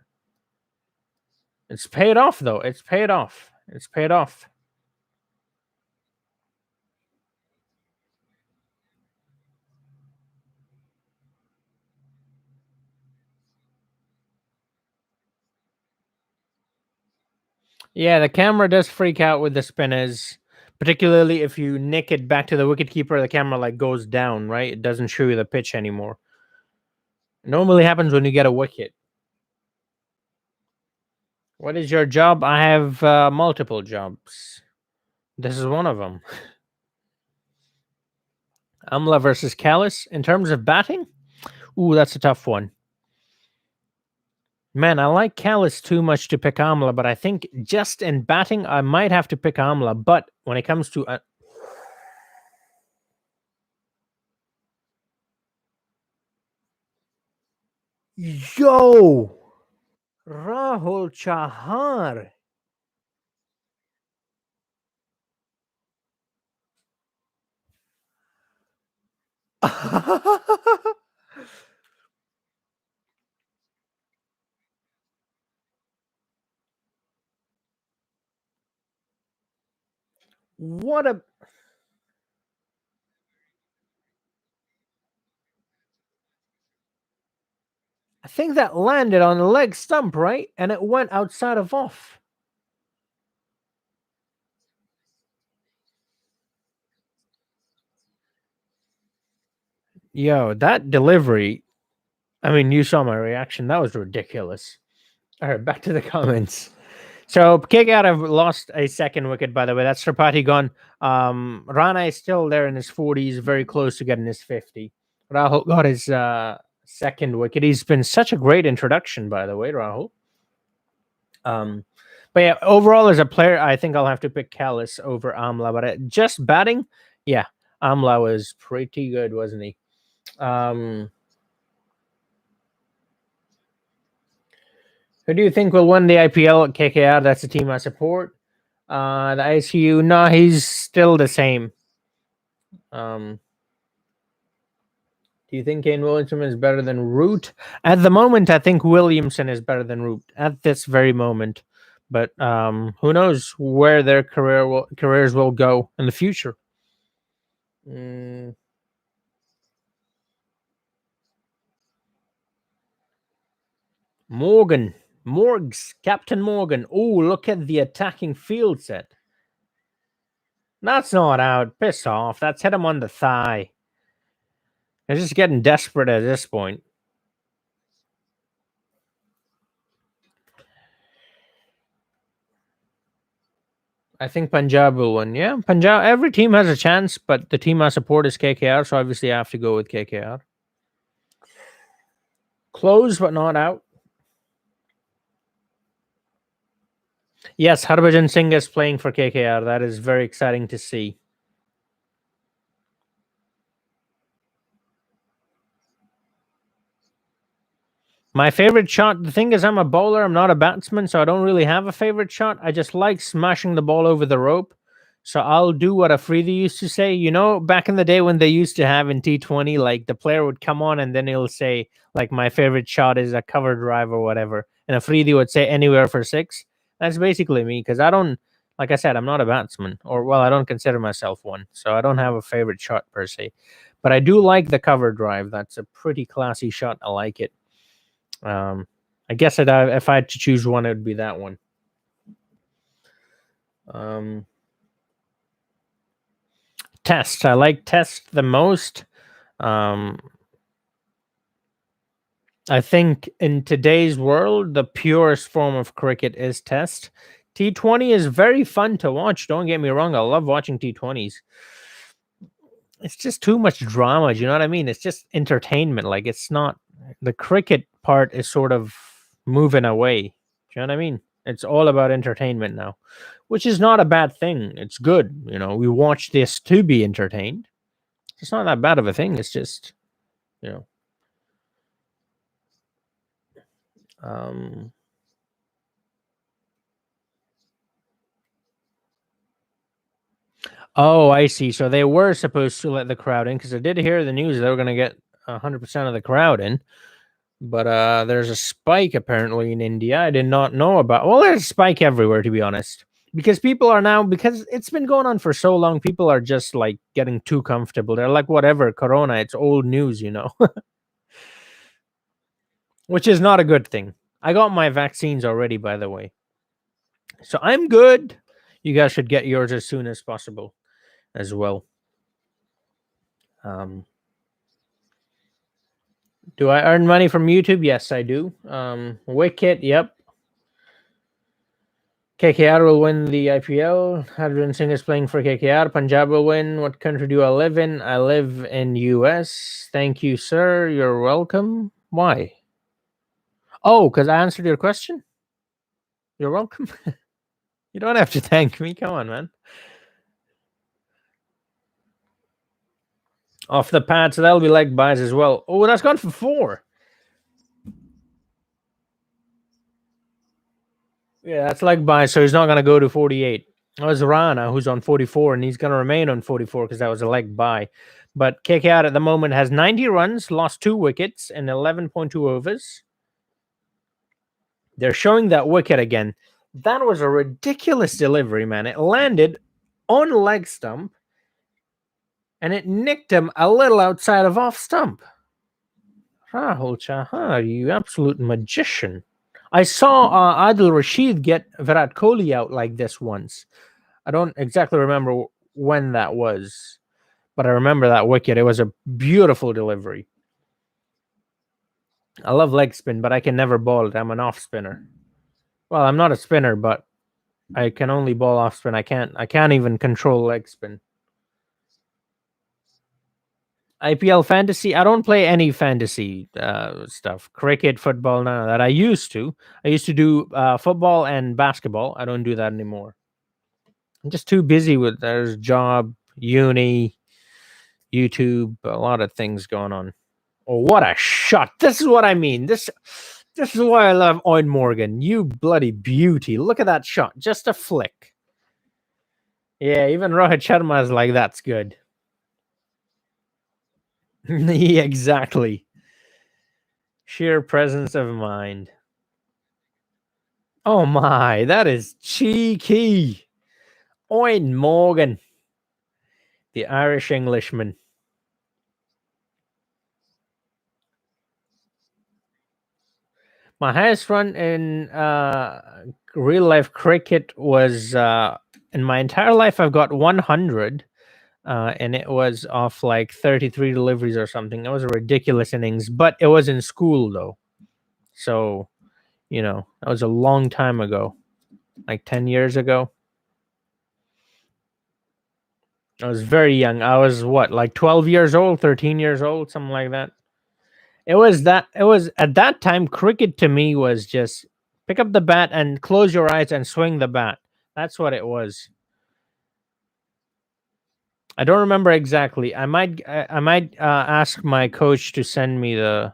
It's paid off, though. It's paid off. It's paid off. Yeah, the camera does freak out with the spinners, particularly if you nick it back to the wicketkeeper. The camera like goes down, right? It doesn't show you the pitch anymore. It normally happens when you get a wicket. What is your job? I have multiple jobs. This is one of them. Amla versus Callis. In terms of batting, ooh, that's a tough one. Man, I like Callis too much to pick Amla, but I think just in batting, I might have to pick Amla. But when it comes to yo, Rahul Chahar. What a I think that landed on the leg stump, right? And it went outside of off. Yo, that delivery. I mean, you saw my reaction. That was ridiculous. All right, back to the comments. So KKR have lost a second wicket, by the way. That's Tripathi gone. Rana is still there in his 40s, very close to getting his 50. Rahul got his second wicket. He's been such a great introduction, by the way, Rahul. Um, but yeah, overall as a player, I think I'll have to pick Callis over Amla. But just batting, yeah, Amla was pretty good, wasn't he? Who do you think will win the IPL at KKR? That's the team I support. The ICU, no, he's still the same. Do you think Kane Williamson is better than Root? At the moment, I think Williamson is better than Root at this very moment. But who knows where their careers will go in the future? Mm, Morgan, Morgs, Captain Morgan. Oh, look at the attacking field set. That's not out. Piss off. That's hit him on the thigh. They're just getting desperate at this point. I think Punjab will win. Yeah, Punjab. Every team has a chance, but the team I support is KKR, so obviously I have to go with KKR. Close but not out. Yes, Harbhajan Singh is playing for KKR. That is very exciting to see. My favorite shot, the thing is, I'm a bowler, I'm not a batsman, so I don't really have a favorite shot. I just like smashing the ball over the rope. So I'll do what Afridi used to say. You know, back in the day when they used to have in T20, like the player would come on and then he'll say, like, my favorite shot is a cover drive or whatever. And Afridi would say anywhere for six. That's basically me because I don't, like I said, I'm not a batsman, or well, I don't consider myself one. So I don't have a favorite shot per se. But I do like the cover drive. That's a pretty classy shot. I like it. I guess if I had to choose one, it would be that one. Test. I like Test the most. I think in today's world, the purest form of cricket is Test. T20 is very fun to watch. Don't get me wrong. I love watching T20s. It's just too much drama. Do you know what I mean? It's just entertainment. Like, it's not the cricket part is sort of moving away. Do you know what I mean? It's all about entertainment now, which is not a bad thing. It's good. You know, we watch this to be entertained. It's not that bad of a thing. It's just, you know. Um, oh, I see. So they were supposed to let the crowd in because I did hear the news they were going to get 100% of the crowd in. But there's a spike apparently in India. I did not know about. Well, there's a spike everywhere, to be honest, because people are now, because it's been going on for so long. People are just like getting too comfortable. They're like, whatever, Corona, it's old news, you know, which is not a good thing. I got my vaccines already, by the way, so I'm good. You guys should get yours as soon as possible, as well. Um, do I earn money from YouTube? Yes, I do. Wicket, yep. KKR will win the IPL. Harbhajan Singh is playing for KKR. Punjab will win. What country do I live in? I live in US. Thank you, sir. You're welcome. Why? Oh, because I answered your question? You're welcome. You don't have to thank me. Come on, man. Off the pad, so that'll be leg buys as well. Oh, that's gone for 4. Yeah, that's leg buy, so he's not going to go to 48. That was Rana, who's on 44, and he's going to remain on 44 because that was a leg buy. But KKR at the moment has 90 runs, lost 2 wickets, and 11.2 overs. They're showing that wicket again. That was a ridiculous delivery, man. It landed on leg stump, and it nicked him a little outside of off stump. Rahul Chahar, you absolute magician. I saw Adil Rashid get Virat Kohli out like this once. I don't exactly remember when that was, but I remember that wicket. It was a beautiful delivery. I love leg spin, but I can never ball it. I'm an off spinner. Well, I'm not a spinner, but I can only ball off spin. I can't even control leg spin. IPL fantasy. I don't play any fantasy stuff. Cricket, football, none of that. I used to. I used to do football and basketball. I don't do that anymore. I'm just too busy with there's job, uni, YouTube, a lot of things going on. Oh, what a shot! This is what I mean. This is why I love Owen Morgan. You bloody beauty! Look at that shot. Just a flick. Yeah, even Rohit Sharma is like, that's good. Yeah, exactly. Sheer presence of mind. Oh my, that is cheeky. Owen Morgan, the Irish Englishman. My highest run in real life cricket was in my entire life. I've got 100, and it was off like 33 deliveries or something. It was a ridiculous innings, but it was in school though, so that was a long time ago, like 10 years ago. I was very young. I was like 12 years old, 13 years old, something like that. It was at that time, cricket to me was just pick up the bat and close your eyes and swing the bat. That's what it was. I don't remember exactly. I might ask my coach to send me the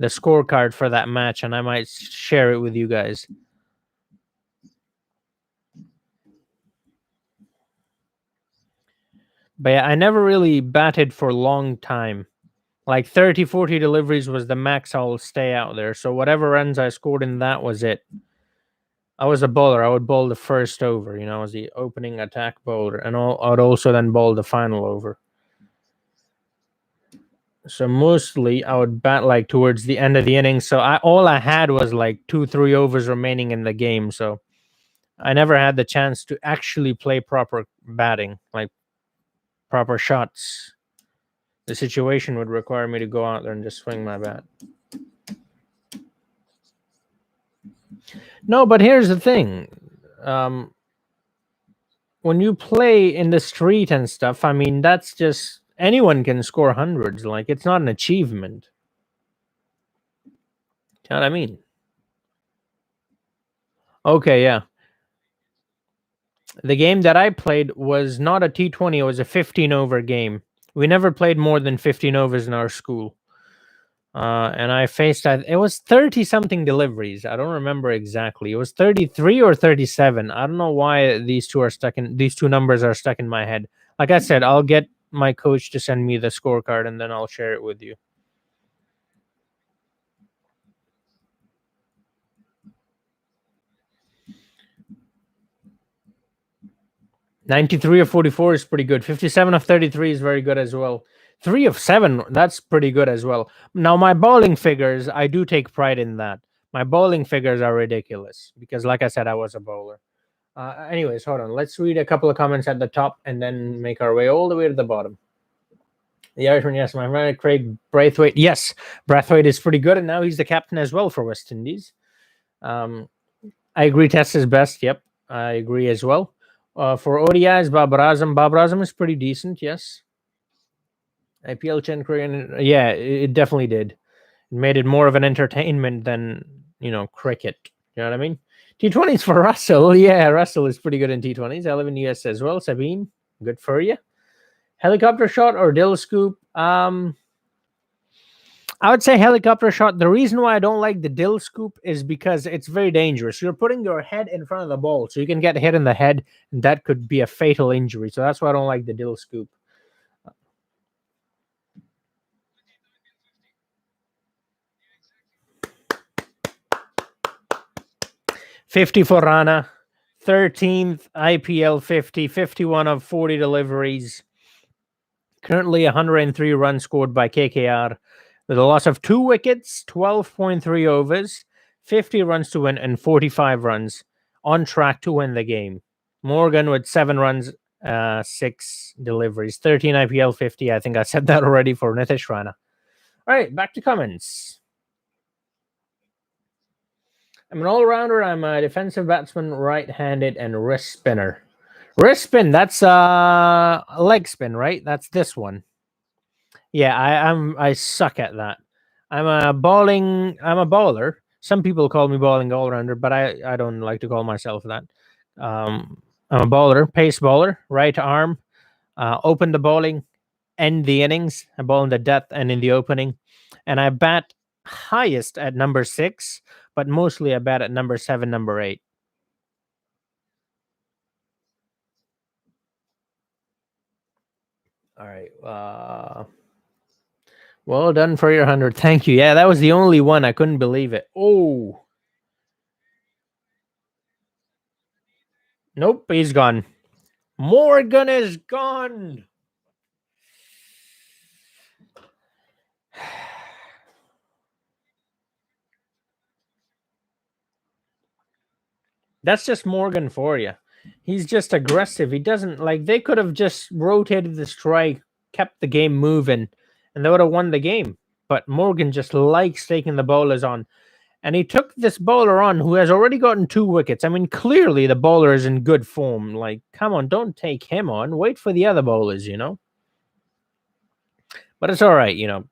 scorecard for that match, and I might share it with you guys. But yeah, I never really batted for a long time. Like 30, 40 deliveries was the max I'll stay out there. So whatever runs I scored in that was it. I was a bowler. I would bowl the first over. I was the opening attack bowler, and I would also then bowl the final over. So mostly I would bat like towards the end of the inning. So all I had was like 2-3 overs remaining in the game. So I never had the chance to actually play proper batting, like proper shots. The situation would require me to go out there and just swing my bat. No, but here's the thing. When you play in the street and stuff, I mean, that's just anyone can score hundreds. Like, it's not an achievement. You know what I mean? Okay, yeah. The game that I played was not a T20, it was a 15 over game. We never played more than 15 overs in our school. And I faced, it was 30 something deliveries. I don't remember exactly. It was 33 or 37. I don't know why these two numbers are stuck in my head. Like I said, I'll get my coach to send me the scorecard and then I'll share it with you. $93 of 44 is pretty good. 57 of 33 is very good as well. 3 of 7, that's pretty good as well. Now, my bowling figures, I do take pride in that. My bowling figures are ridiculous because, like I said, I was a bowler. Anyways, hold on. Let's read a couple of comments at the top and then make our way all the way to the bottom. The Irishman, yes, my friend Craig Braithwaite. Yes, Braithwaite is pretty good, and now he's the captain as well for West Indies. I agree, Test is best. Yep, I agree as well. For ODIs, Babar Azam is pretty decent, yes. IPL Chen Korean, yeah, it definitely did. It made it more of an entertainment than cricket. You know what I mean? T20s for Russell. Yeah, Russell is pretty good in T20s. 11 US as well. Sabine, good for you. Helicopter shot or dill scoop? I would say helicopter shot. The reason why I don't like the dill scoop is because it's very dangerous. You're putting your head in front of the ball, so you can get hit in the head, and that could be a fatal injury. So that's why I don't like the dill scoop. 50 for Rana, 13th IPL 50, 51 of 40 deliveries. Currently 103 runs scored by KKR with a loss of 2 wickets, 12.3 overs, 50 runs to win, and 45 runs. On track to win the game. Morgan with 7 runs, 6 deliveries, 13 IPL 50. I think I said that already for Nitish Rana. All right, back to comments. I'm an all-rounder. I'm a defensive batsman, right-handed, and wrist spinner. Wrist spin, that's leg spin, right? That's this one. Yeah, I suck at that. I'm a bowler. Some people call me bowling all-rounder, but I don't like to call myself that. I'm a bowler, pace bowler, right arm, open the bowling, end the innings. I bowl in the death and in the opening, and I bat highest at number 6, but mostly I bat at number 7, number 8. All right. Well done for your 100. Thank you. Yeah, that was the only one. I couldn't believe it. Oh. Nope, he's gone. Morgan is gone. That's just Morgan for you. He's just aggressive. He doesn't like. They could have just rotated the strike, kept the game moving, and they would have won the game. But Morgan just likes taking the bowlers on. And he took this bowler on who has already gotten 2 wickets. I mean, clearly the bowler is in good form. Like, come on, don't take him on. Wait for the other bowlers, But it's all right, It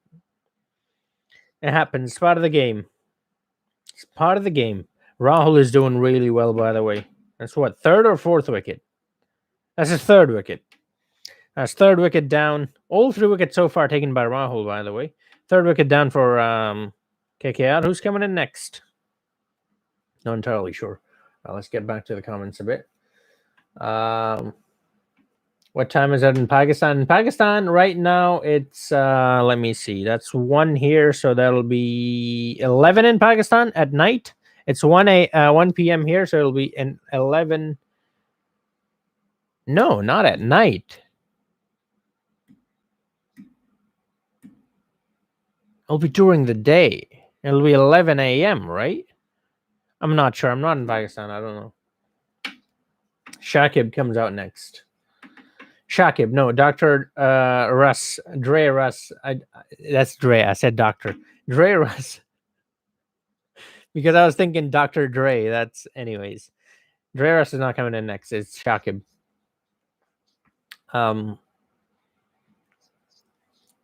happens. It's part of the game. It's part of the game. Rahul is doing really well, by the way. That's what, 3rd or 4th wicket? That's his 3rd wicket. That's 3rd wicket down. All 3 wickets so far taken by Rahul, by the way. 3rd wicket down for KKR. Who's coming in next? Not entirely sure. Let's get back to the comments a bit. What time is it in Pakistan? In Pakistan right now, it's let me see. That's 1 here, so that'll be 11 in Pakistan at night. It's 1 p.m. here, so it'll be in 11. No, not at night. It'll be during the day. It'll be 11 a.m., right? I'm not sure. I'm not in Pakistan. I don't know. Shakib comes out next. Shakib, no, Dr. Russ, Dre Russ. That's Dre. I said Dr. Dre Russ. Because I was thinking Dr. Dre. That's, anyways. Dre Russ is not coming in next. It's Shakib.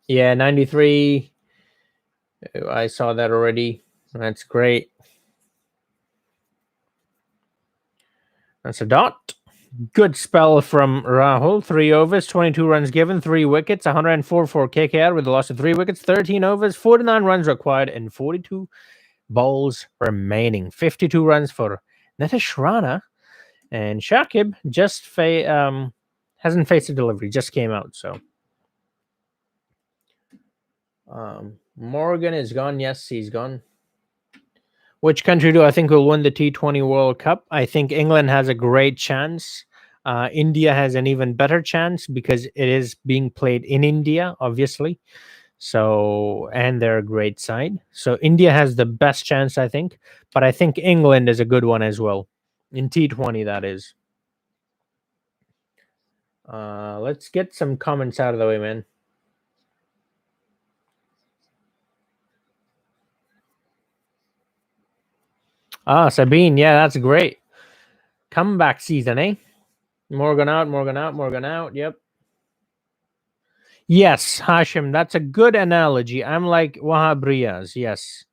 Yeah, 93. I saw that already. That's great. That's a dot. Good spell from Rahul. 3 overs, 22 runs given, 3 wickets, 104 for KKR with a loss of 3 wickets, 13 overs, 49 runs required, and 42 balls remaining. 52 runs for Nitish Rana. And Shakib just hasn't faced a delivery, just came out. So Morgan is gone. Yes, he's gone. Which country do I think will win the T20 World Cup? I think England has a great chance. India has an even better chance because it is being played in India, obviously. So, and they're a great side. So India has the best chance, I think. But I think England is a good one as well. In T20, that is. Let's get some comments out of the way, man. Sabine, yeah, that's great. Comeback season, eh? Morgan out, Morgan out, Morgan out. Yep. Yes, Hashim, that's a good analogy. I'm like Wahab Riaz. Yes.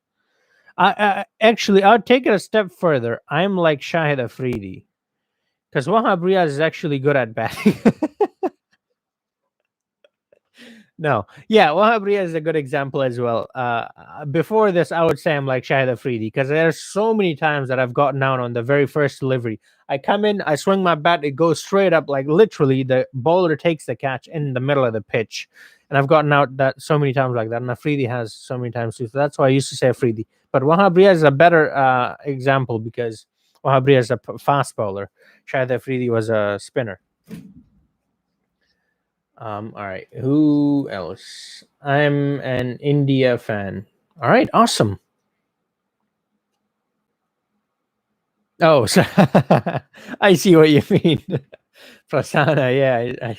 Actually, I'll take it a step further. I'm like Shahid Afridi because Wahab Riaz is actually good at batting. No, yeah, Wahab Riaz is a good example as well. Before this, I would say I'm like Shahid Afridi because there's so many times that I've gotten out on the very first delivery. I come in, I swing my bat, it goes straight up, like literally the bowler takes the catch in the middle of the pitch, and I've gotten out that so many times like that. And Afridi has so many times too. So that's why I used to say Afridi. But Wahab Riaz is a better example because Wahab Riaz is a fast bowler. Shahid Afridi was a spinner. All right. Who else? I'm an India fan. All right. Awesome. Oh, so I see what you mean. Prasanna. Yeah.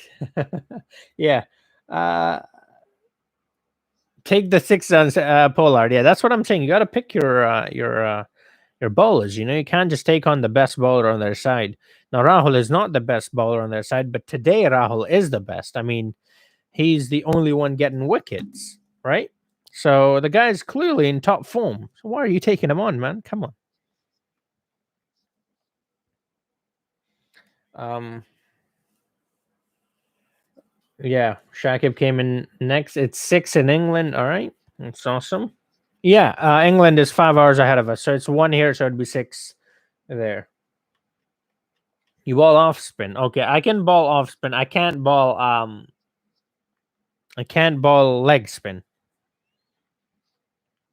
Yeah. Uh, take the 6 runs, Pollard. Yeah, that's what I'm saying. You got to pick your bowlers. You know, you can't just take on the best bowler on their side. Now, Rahul is not the best bowler on their side, but today Rahul is the best. I mean, he's the only one getting wickets, right? So the guy's clearly in top form. So why are you taking him on, man? Come on. Um, yeah, Shakib came in next. It's 6 in England. All right, that's awesome. Yeah, England is 5 hours ahead of us, so it's 1 here, so it'd be 6 there. You ball off spin. Okay, I can ball off spin. I can't ball leg spin.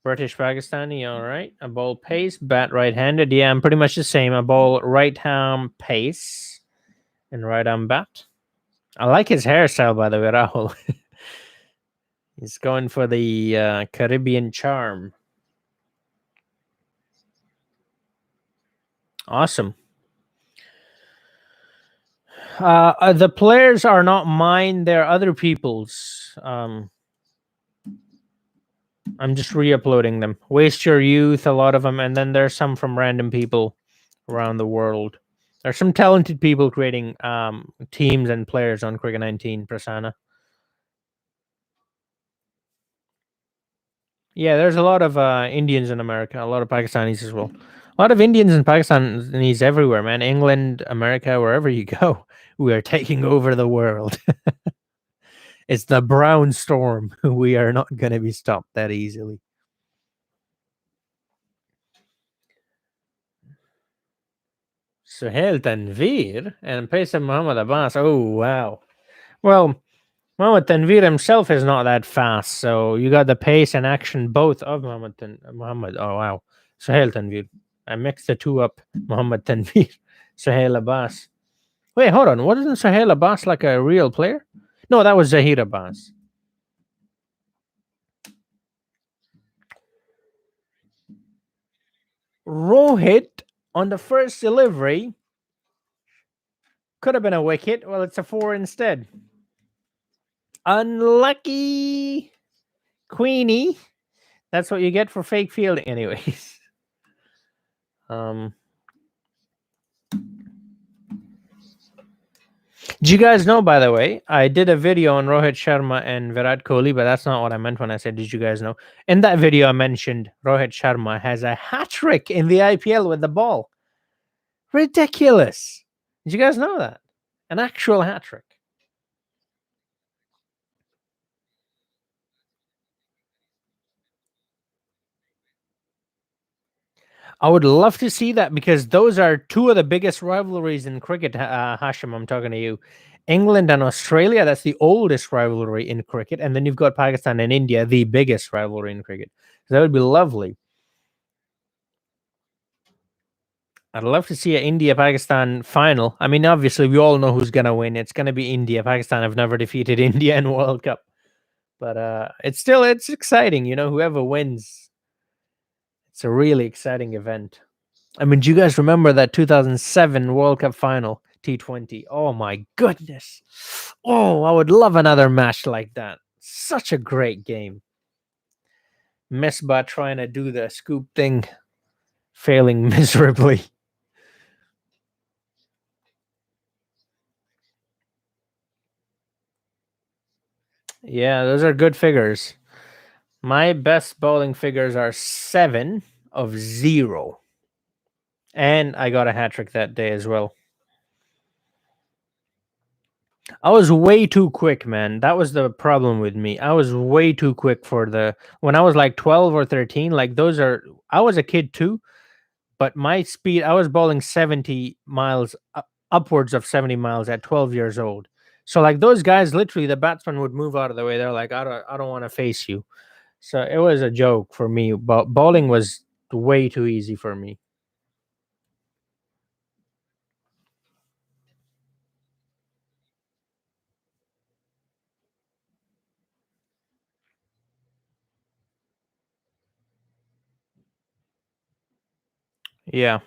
British Pakistani, all right. A ball pace, bat right handed. Yeah, I'm pretty much the same. A ball right arm pace and right arm bat. I like his hairstyle, by the way, Rahul. He's going for the Caribbean charm. Awesome. The players are not mine; they're other people's. I'm just re-uploading them. Waste Your Youth, a lot of them, and then there's some from random people around the world. There's some talented people creating teams and players on Cricket 19 Prasanna. Yeah, there's a lot of Indians in America, a lot of Pakistanis as well. A lot of Indians and Pakistanis everywhere, man. England, America, wherever you go, we are taking over the world. It's the brown storm. We are not going to be stopped that easily. Suhail Tanveer and Paisa Muhammad Abbas. Oh, wow. Well, Muhammad Tanveer himself is not that fast, so you got the pace and action both of Muhammad. Oh, wow. Suhail Tanveer. I mixed the two up. Muhammad Tanveer, Suhail Abbas. Wait, hold on. Wasn't Suhail Abbas like a real player? No, that was Zahir Abbas. Rohit on the first delivery could have been a wicket. Well, it's a 4 instead. Unlucky Queenie. That's what you get for fake fielding, anyways. Um, do you guys know, by the way, I did a video on Rohit Sharma and Virat Kohli, but that's not what I meant when I said, did you guys know? In that video, I mentioned Rohit Sharma has a hat trick in the IPL with the ball. Ridiculous. Did you guys know that? An actual hat trick. I would love to see that because those are two of the biggest rivalries in cricket, Hashim. I'm talking to you. England and Australia, that's the oldest rivalry in cricket. And then you've got Pakistan and India, the biggest rivalry in cricket. So that would be lovely. I'd love to see an India Pakistan final. I mean, obviously, we all know who's going to win. It's going to be India. Pakistan have never defeated India in World Cup. But it's exciting. You know, whoever wins, it's a really exciting event. I mean, do you guys remember that 2007 World Cup final T20? Oh my goodness. Oh, I would love another match like that. Such a great game. Misbah trying to do the scoop thing, failing miserably. Yeah, those are good figures. My best bowling figures are 7. of 0. And I got a hat trick that day as well. I was way too quick, man. That was the problem with me. I was way too quick for when I was like 12 or 13. Like I was a kid too, but my speed, I was bowling 70 miles, upwards of 70 miles at 12 years old. So like those guys, literally, the batsman would move out of the way. They're like, I don't want to face you. So it was a joke for me. But bowling was way too easy for me. Yeah.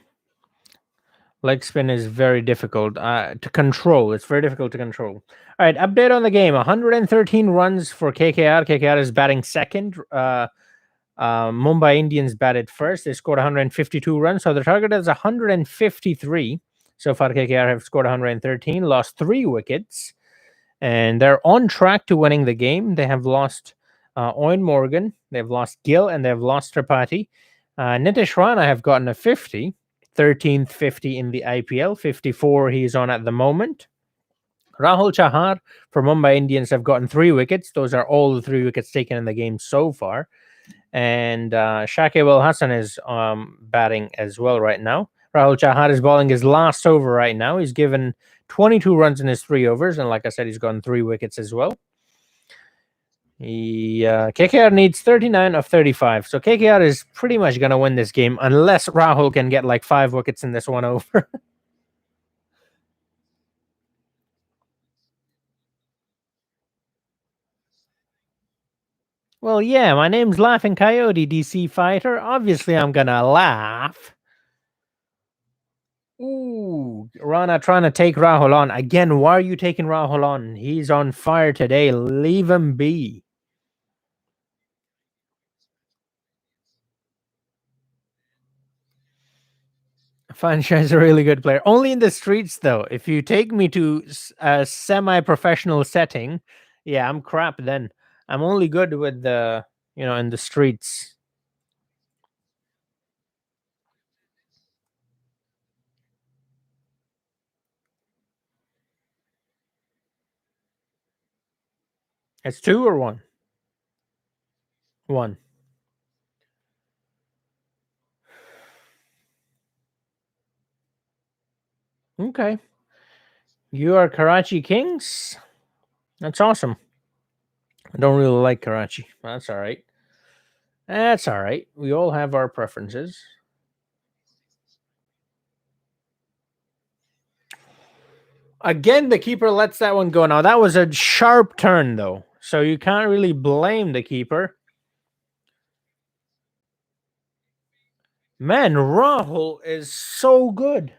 Leg spin is very difficult to control. It's very difficult to control. All right, update on the game. 113 runs for KKR. KKR is batting second. Mumbai Indians batted first. They scored 152 runs. So the target is 153. So far, KKR have scored 113, lost 3 wickets, and they're on track to winning the game. They have lost Owen Morgan, they've lost Gill, and they've lost Tripathi. Nitish Rana have gotten a 50. 13th 50 in the IPL, 54 he's on at the moment. Rahul Chahar for Mumbai Indians have gotten 3 wickets. Those are all the 3 wickets taken in the game so far. And Shakib Al Hassan is batting as well right now. Rahul Chahar is bowling his last over right now. He's given 22 runs in his 3 overs. And like I said, he's gotten 3 wickets as well. KKR needs 39 of 35. So KKR is pretty much going to win this game unless Rahul can get like 5 wickets in this one over. Well, yeah, my name's Laughing Coyote, DC Fighter. Obviously, I'm going to laugh. Ooh, Rana trying to take Rahul on. Again, why are you taking Rahul on? He's on fire today. Leave him be. Fansha is a really good player. Only in the streets, though. If you take me to a semi-professional setting, yeah, I'm crap then. I'm only good with in the streets. It's 2 or 1? 1. Okay. You are Karachi Kings? That's awesome. I don't really like Karachi. That's all right. That's all right. We all have our preferences. Again, the keeper lets that one go. Now, that was a sharp turn, though. So you can't really blame the keeper. Man, Rahul is so good.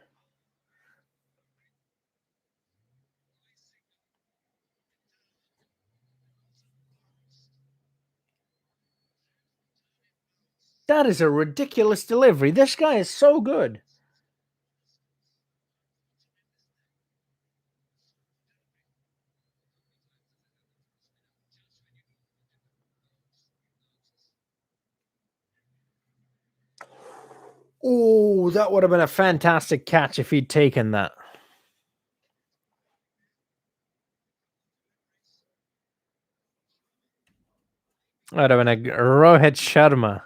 That is a ridiculous delivery. This guy is so good. Oh, that would have been a fantastic catch if he'd taken that. That would have been a Rohit Sharma.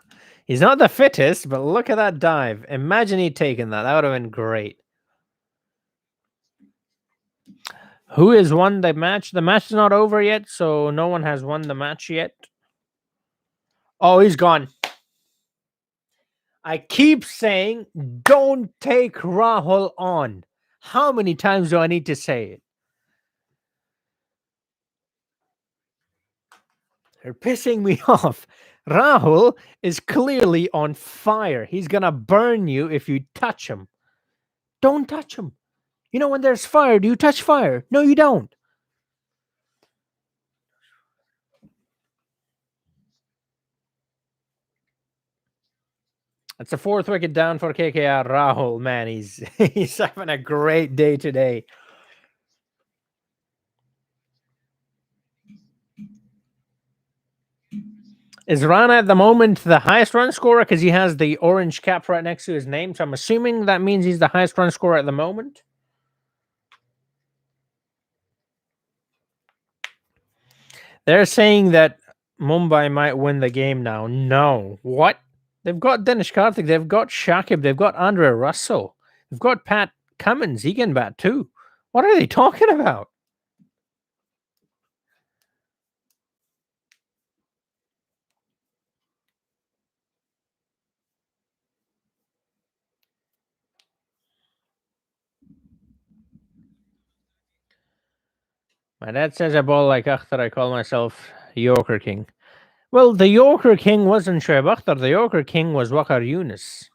He's not the fittest, but look at that dive. Imagine he'd taken that. That would have been great. Who has won the match? The match is not over yet, so no one has won the match yet. Oh, he's gone. I keep saying, don't take Rahul on. How many times do I need to say it? They're pissing me off. Rahul is clearly on fire. He's going to burn you if you touch him. Don't touch him. You know, when there's fire, do you touch fire? No, you don't. That's the 4th wicket down for KKR. Rahul, man, he's having a great day today. Is Rana at the moment the highest run scorer because he has the orange cap right next to his name? So I'm assuming that means he's the highest run scorer at the moment. They're saying that Mumbai might win the game now. No. What? They've got Dinesh Karthik, they've got Shakib, they've got Andre Russell, they've got Pat Cummins, he can bat too. What are they talking about? My dad says I ball like Akhtar, I call myself Yorker King. Well, the Yorker King wasn't Shoaib Akhtar, the Yorker King was Waqar Yunus.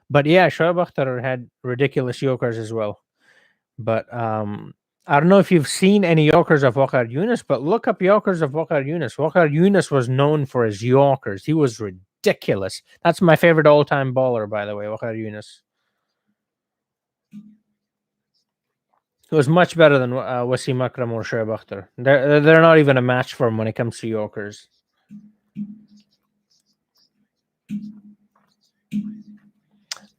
But yeah, Shoaib Akhtar had ridiculous Yorkers as well. But I don't know if you've seen any Yorkers of Waqar Yunus, but look up Yorkers of Waqar Yunus. Waqar Yunus was known for his Yorkers. He was ridiculous. That's my favorite all-time bowler, by the way, Waqar Yunus. It was much better than Wasim Akram or Shoaib Akhtar. They're not even a match for him when it comes to Yorkers.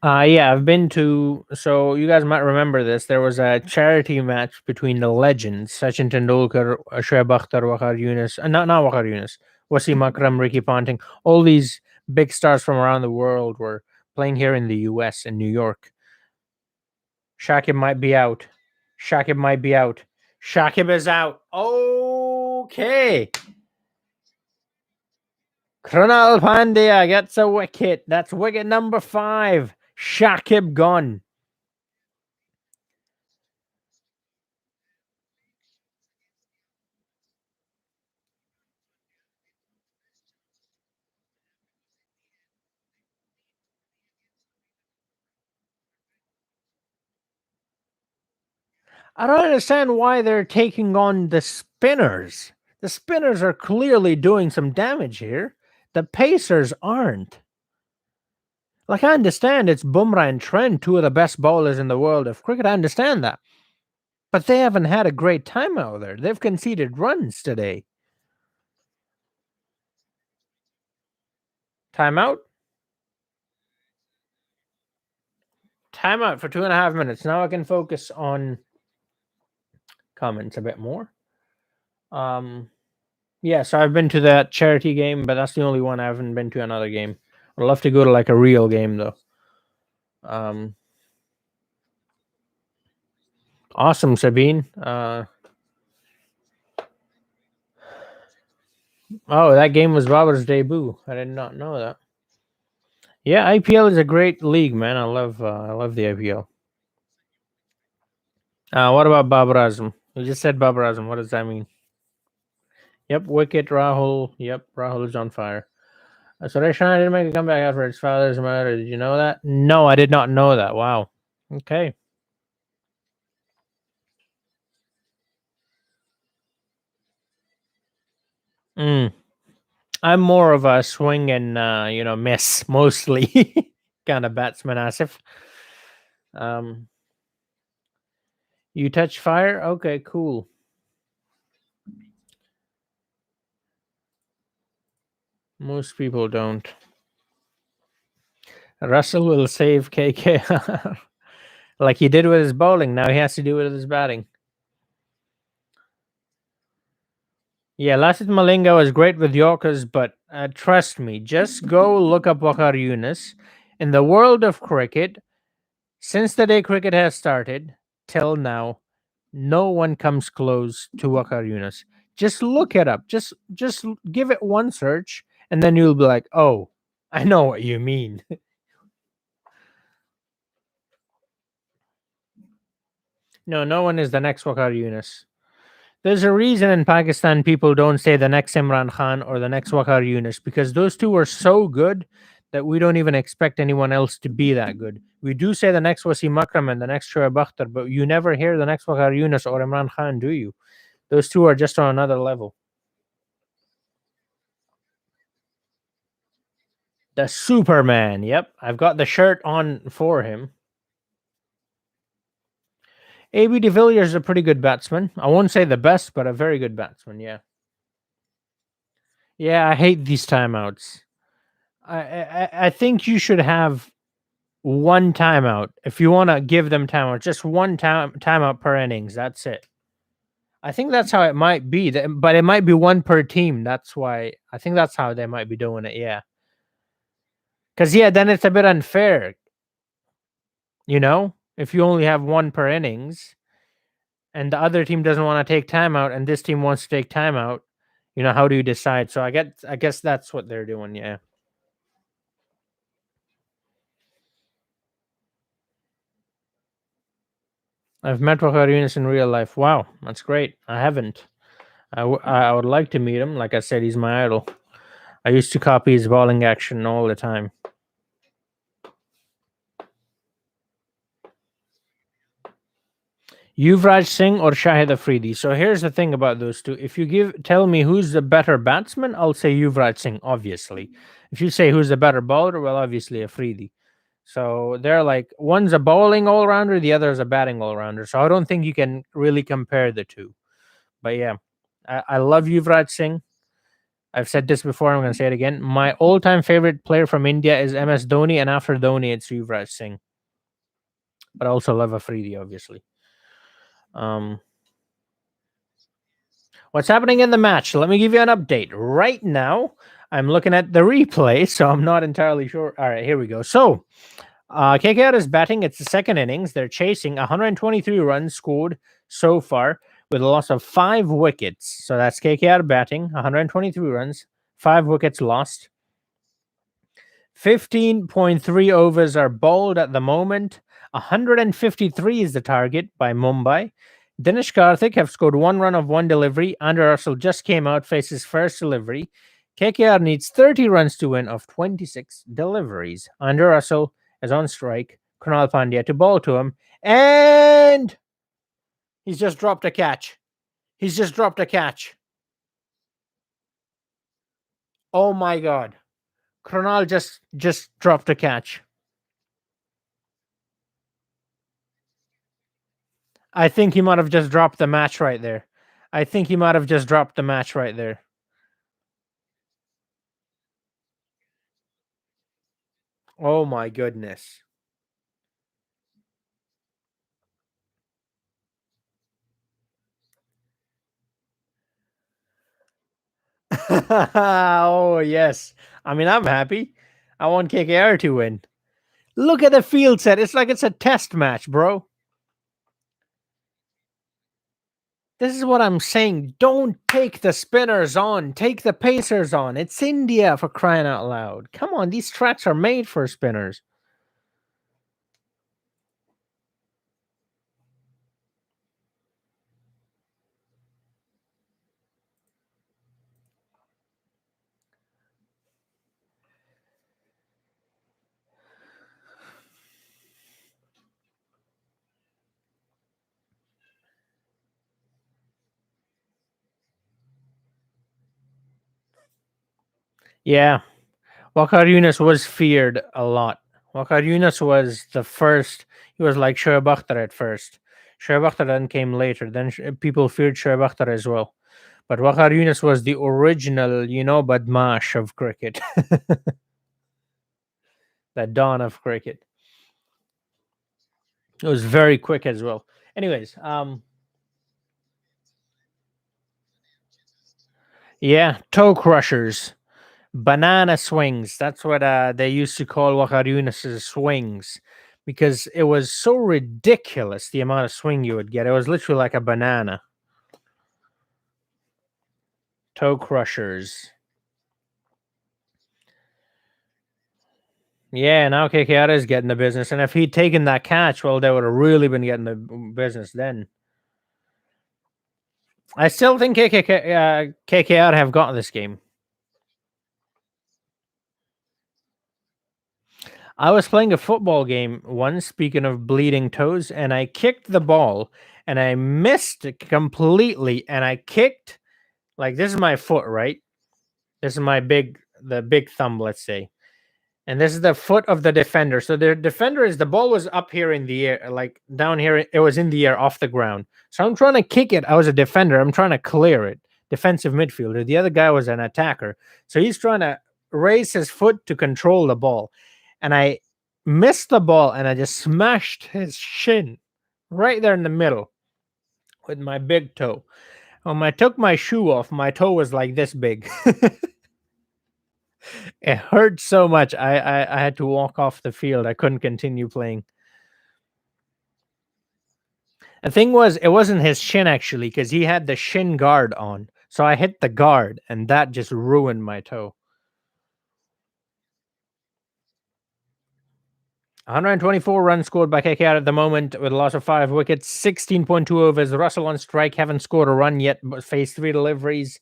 Yeah, I've been to. So you guys might remember this. There was a charity match between the legends Sachin Tendulkar, Shoaib Akhtar, Waqar Yunus, not Waqar Yunus, Wasim Akram, Ricky Ponting. All these big stars from around the world were playing here in the U.S. in New York. Shakib might be out. Shakib might be out. Shakib is out. Okay. Krunal Pandya gets a wicket. That's wicket number 5. Shakib gone. I don't understand why they're taking on the spinners. The spinners are clearly doing some damage here. The pacers aren't. Like, I understand it's Bumrah and Trent, two of the best bowlers in the world of cricket. I understand that. But they haven't had a great time out there. They've conceded runs today. Timeout? Timeout for 2.5 minutes. Now I can focus on comments a bit more. Yeah, so I've been to that charity game, but that's the only one. I haven't been to another game. I'd love to go to like a real game though. Awesome, Sabine. Oh, that game was Babar's debut. I did not know that. Yeah, IPL is a great league, man. I love the IPL. What about Babar Azam? You just said Babar Azam. What does that mean? Yep, wicket Rahul. Yep, Rahul is on fire. Suresh Raina didn't make a comeback after his father's murder. Did you know that? No, I did not know that. Wow. Okay. Mm. I'm more of a swing and miss mostly kind of batsman, Asif. Um, you touch fire? Okay, cool. Most people don't. Russell will save KK like he did with his bowling. Now he has to do it with his batting. Yeah, Lasit Malinga was great with Yorkers, but trust me, just go look up Waqar Yunus. In the world of cricket, since the day cricket has started till now, no one comes close to Waqar Yunus. Just look it up. Just give it one search, and then you'll be like, "Oh, I know what you mean." No, no one is the next Waqar Yunus. There's a reason in Pakistan people don't say the next Imran Khan or the next Waqar Yunus because those two are so good that we don't even expect anyone else to be that good. We do say the next Wasim Akram and the next Shoaib Akhtar, but you never hear the next Waqar Yunus or Imran Khan, do you? Those two are just on another level. The Superman. Yep, I've got the shirt on for him. AB de Villiers is a pretty good batsman. I won't say the best, but a very good batsman. Yeah. Yeah, I hate these timeouts. I think you should have one timeout if you want to give them timeout. Just one timeout per innings. That's it. I think that's how it might be, but it might be one per team. That's why I think that's how they might be doing it. Yeah, because then it's a bit unfair. If you only have one per innings, and the other team doesn't want to take timeout, and this team wants to take timeout, how do you decide? So I guess that's what they're doing. Yeah. I've met Wakar Yunus in real life. Wow, that's great. I haven't. I would like to meet him. Like I said, he's my idol. I used to copy his bowling action all the time. Yuvraj Singh or Shahid Afridi. So here's the thing about those two. If you tell me who's the better batsman, I'll say Yuvraj Singh, obviously. If you say who's the better bowler, well, obviously Afridi. So they're like one's a bowling all rounder, the other is a batting all rounder. So I don't think you can really compare the two. But yeah, I love Yuvraj Singh. I've said this before. I'm going to say it again. My all-time favorite player from India is MS Dhoni, and after Dhoni, it's Yuvraj Singh. But I also love Afridi, obviously. Um, what's happening in the match? Let me give you an update. Right now, I'm looking at the replay, so I'm not entirely sure. All right, here we go. So, KKR is batting. It's the second innings. They're chasing 123 runs scored so far with a loss of 5 wickets. So that's KKR batting, 123 runs, 5 wickets lost. 15.3 overs are bowled at the moment. 153 is the target by Mumbai. Dinesh Karthik have scored 1 run of 1 delivery. Andrew Russell just came out, faces first delivery. KKR needs 30 runs to win of 26 deliveries. Andrew Russell is on strike. Kunal Pandya to bowl to him. And he's just dropped a catch. He's just dropped a catch. Oh my God. Kunal just dropped a catch. I think he might have just dropped the match right there. I think he might have just dropped the match right there. Oh my goodness. Oh yes. I mean, I'm happy. I want KKR to win. Look at the field set. It's like it's a test match, bro. This is what I'm saying. Don't take the spinners on. Take the pacers on. It's India, for crying out loud. Come on, these tracks are made for spinners. Yeah. Wakar Yunus was feared a lot. Wakar Yunus was the first. He was like Shoaib Akhtar at first. Shoaib Akhtar then came later. Then people feared Shoaib Akhtar as well. But Wakar Yunus was the original, badmash of cricket. The dawn of cricket. It was very quick as well. Anyways, yeah, toe crushers. Banana swings. That's what they used to call Wakar Yunus's swings because it was so ridiculous the amount of swing you would get. It was literally like a banana. Toe crushers. Yeah, now KKR is getting the business. And if he'd taken that catch, well, they would have really been getting the business then. I still think KKR have got this game. I was playing a football game once, speaking of bleeding toes, and I kicked the ball and I missed it completely. And I kicked, like, this is my foot, right? This is the big thumb, let's say. And this is the foot of the defender. So the defender the ball was up here in the air, like down here, it was in the air off the ground. So I'm trying to kick it. I was a defender. I'm trying to clear it. defensive midfielder. The other guy was an attacker. So he's trying to raise his foot to control the ball. And I missed the ball and I just smashed his shin right there in the middle with my big toe. When I took my shoe off, my toe was like this big. It hurt so much. I had to walk off the field. I couldn't continue playing. The thing was, it wasn't his shin actually, because he had the shin guard on. So I hit the guard, and that just ruined my toe. 124 runs scored by KKR at the moment with a loss of 5 wickets, 16.2 overs. Russell on strike, haven't scored a run yet, but faced 3 deliveries.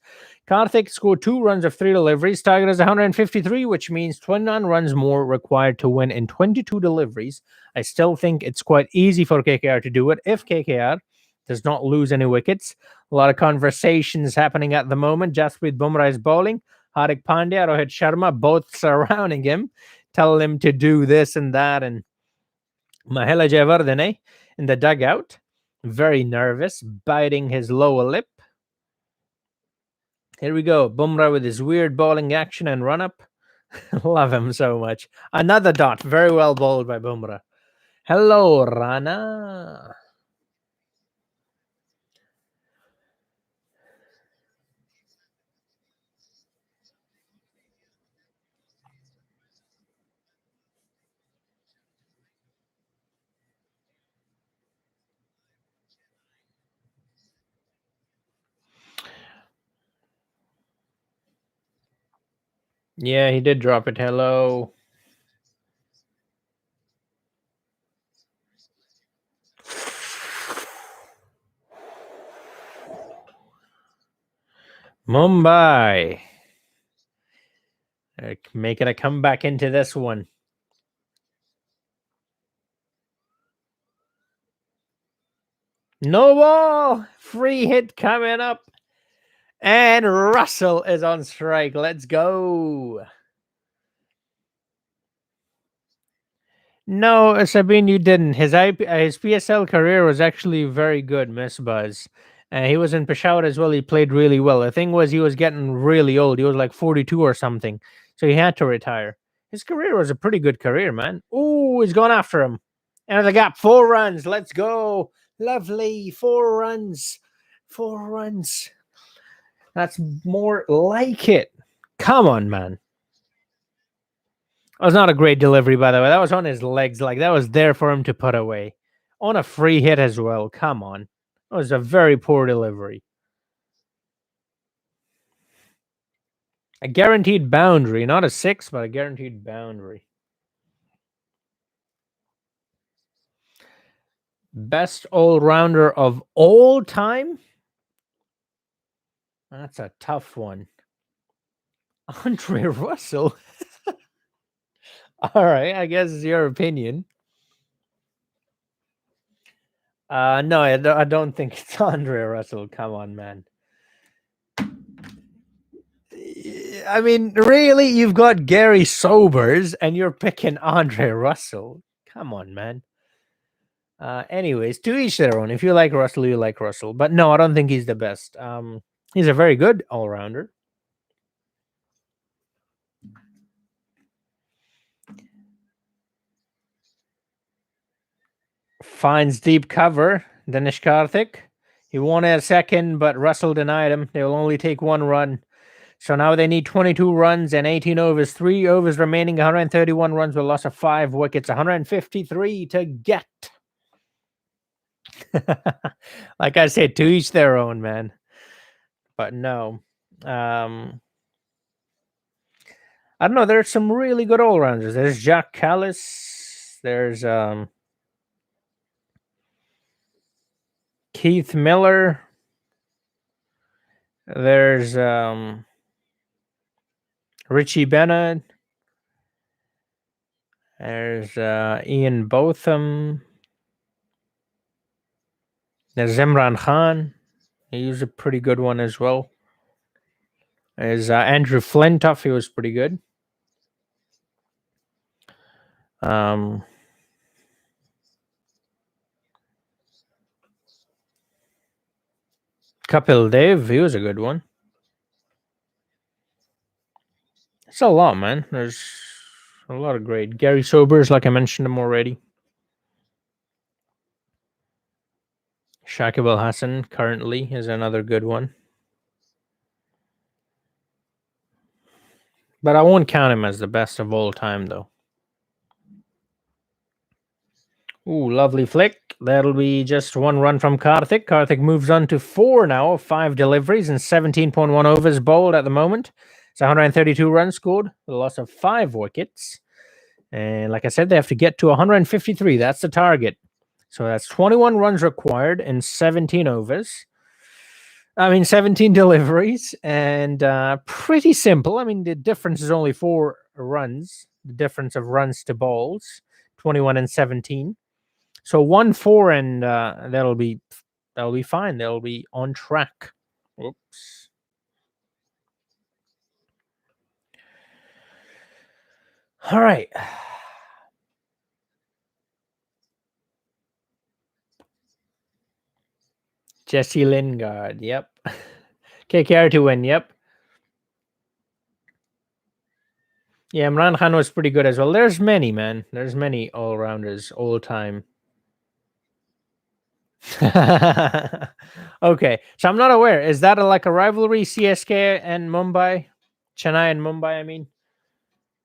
Karthik scored 2 runs of 3 deliveries. Target is 153, which means 29 runs more required to win in 22 deliveries. I still think it's quite easy for KKR to do it if KKR does not lose any wickets. A lot of conversations happening at the moment. Jasprit Bumrah is bowling. Hardik Pandya, Rohit Sharma, both surrounding him. Tell him to do this and that. And Mahela Jayawardene in the dugout, very nervous, biting his lower lip. Here we go. Bumrah with his weird bowling action and run up. Love him so much. Another dot. Very well bowled by Bumrah. Hello, Rana. Yeah, he did drop it. Hello. Mumbai. Making a comeback into this one. No ball. Free hit coming up. And Russell is on strike. Let's go. No, Sabine, you didn't. His PSL career was actually very good, Miss Buzz. He was in Peshawar as well. He played really well. The thing was, he was getting really old. He was like 42 or something, so he had to retire. His career was a pretty good career, man. Oh, he's gone after him. End the gap. 4 runs. Let's go. Lovely. 4 runs. 4 runs. That's more like it. Come on, man. That was not a great delivery, by the way. That was on his legs. Like, that was there for him to put away. On a free hit as well. Come on. That was a very poor delivery. A guaranteed boundary. Not a 6, but a guaranteed boundary. Best all-rounder of all time? That's a tough one. Andre Russell? All right, I guess it's your opinion. No, I don't think it's Andre Russell. Come on, man. I mean, really, you've got Gary Sobers and you're picking Andre Russell. Come on, man. Anyways, to each their own. If you like Russell, you like Russell. But no, I don't think he's the best. He's a very good all-rounder. Finds deep cover. Dinesh Karthik. He wanted a second, but Russell denied him. They will only take 1 run. So now they need 22 runs and 18 overs. 3 overs remaining, 131 runs with a loss of 5 wickets. 153 to get. Like I said, to each their own, man. But no. I don't know. There's some really good all-rounders. There's Jack Callis. There's Keith Miller. There's Richie Bennett. There's Ian Botham. There's Imran Khan. He was a pretty good one as well. There's Andrew Flintoff. He was pretty good. Kapil Dev. He was a good one. It's a lot, man. There's a lot of great. Gary Sobers, like I mentioned him already. Shakib Al Hassan currently is another good one. But I won't count him as the best of all time, though. Ooh, lovely flick. That'll be just one run from Karthik. Karthik moves on to 4 now, 5 deliveries and 17.1 overs bowled at the moment. It's 132 runs scored, with a loss of 5 wickets. And like I said, they have to get to 153. That's the target. So that's 21 runs required in 17 overs. 17 deliveries, and pretty simple. I mean, the difference is only 4 runs, the difference of runs to balls, 21 and 17. So 1-4, and that'll be fine. They'll be on track. Oops. All right. Jesse Lingard. Yep. KKR to win. Yep. Yeah, Imran Khan was pretty good as well. There's many, man. There's many all-rounders all time. Okay, so I'm not aware. Is that like a rivalry, CSK and Mumbai? Chennai and Mumbai, I mean.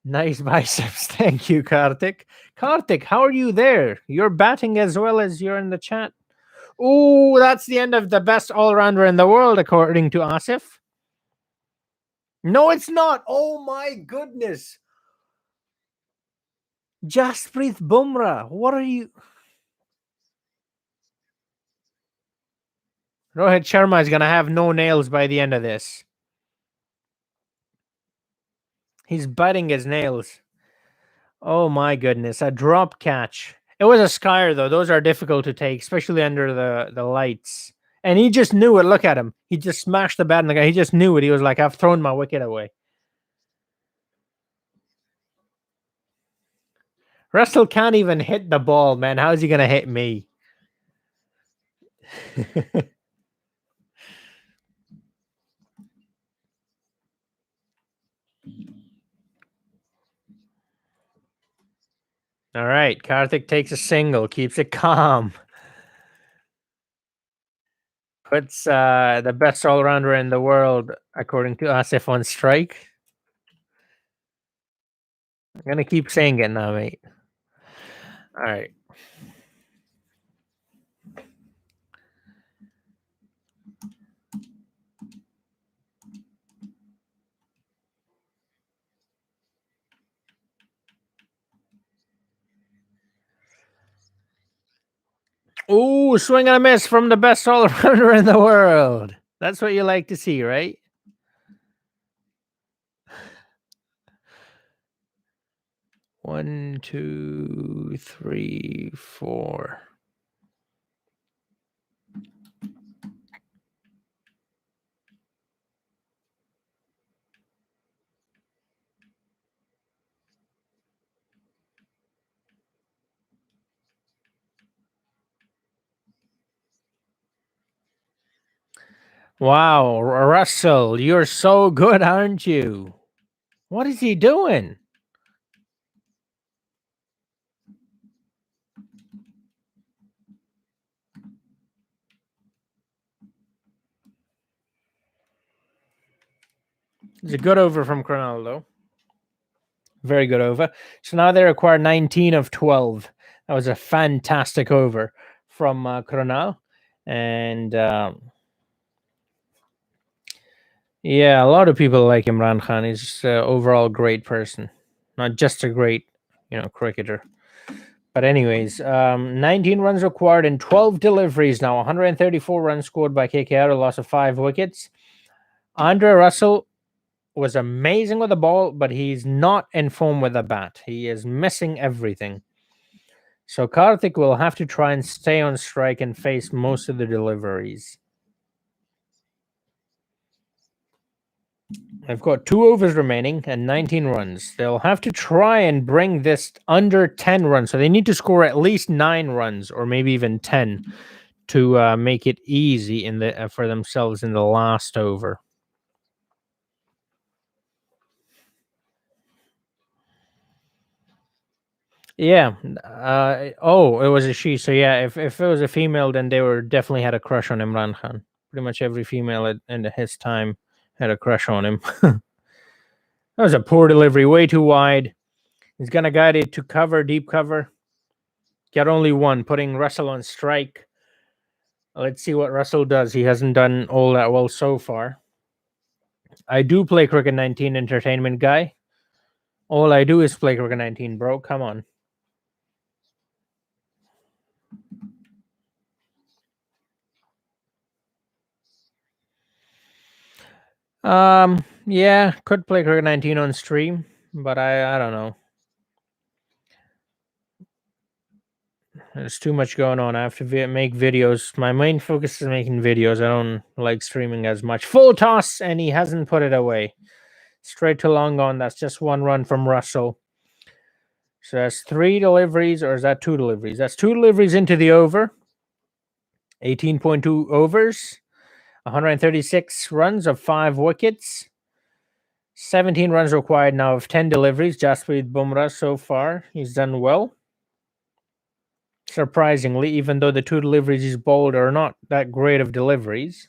Nice biceps. Thank you, Karthik. Karthik, how are you there? You're batting as well as you're in the chat. Oh, that's the end of the best all-rounder in the world, according to Asif. No, it's not. Oh my goodness. Jasprit Bumrah. What are you? Rohit Sharma is going to have no nails by the end of this. He's biting his nails. Oh my goodness. A drop catch. It was a skyer, though. Those are difficult to take, especially under the lights. And he just knew it. Look at him. He just smashed the bat in the guy. He just knew it. He was like, I've thrown my wicket away. Russell can't even hit the ball, man. How is he going to hit me? All right. Karthik takes a single, keeps it calm. Puts the best all-rounder in the world, according to Asif, on strike. I'm going to keep saying it now, mate. All right. Ooh, swing and a miss from the best all-rounder in the world. That's what you like to see, right? One, two, three, four. Wow, Russell, you're so good, aren't you? What is he doing? It's a good over from Cronaldo. Very good over. So now they require 19 of 12. That was a fantastic over from Cronal. And yeah, a lot of people like Imran Khan. He's an overall great person, not just a great, cricketer. But anyways, 19 runs required in 12 deliveries now. 134 runs scored by KKR, a loss of 5 wickets. Andre Russell was amazing with the ball, but he's not in form with the bat. He is missing everything. So Karthik will have to try and stay on strike and face most of the deliveries. They've got 2 overs remaining and 19 runs. They'll have to try and bring this under 10 runs. So they need to score at least 9 runs or maybe even 10 to make it easy for themselves in the last over. Yeah. Oh, it was a she. So yeah, if it was a female, then they were definitely had a crush on Imran Khan. Pretty much every female in his time had a crush on him. That was a poor delivery, way too wide. He's gonna guide it to cover, deep cover. Got only one, putting Russell on strike. Let's see what Russell does. He hasn't done all that well so far. I do play Cricket 19 entertainment guy. All I do is play Cricket 19, bro. Come on. Yeah, could play Cricket 19 on stream, but I don't know. There's too much going on. I have to make videos. My main focus is making videos. I don't like streaming as much. Full toss, and he hasn't put it away. Straight to long on. That's just one run from Russell. So that's 3 deliveries, or is that 2 deliveries? That's 2 deliveries into the over. 18.2 overs. 136 runs of 5 wickets. 17 runs required now of 10 deliveries. Jasprit Bumrah so far. He's done well. Surprisingly, even though the 2 deliveries he's bowled are not that great of deliveries.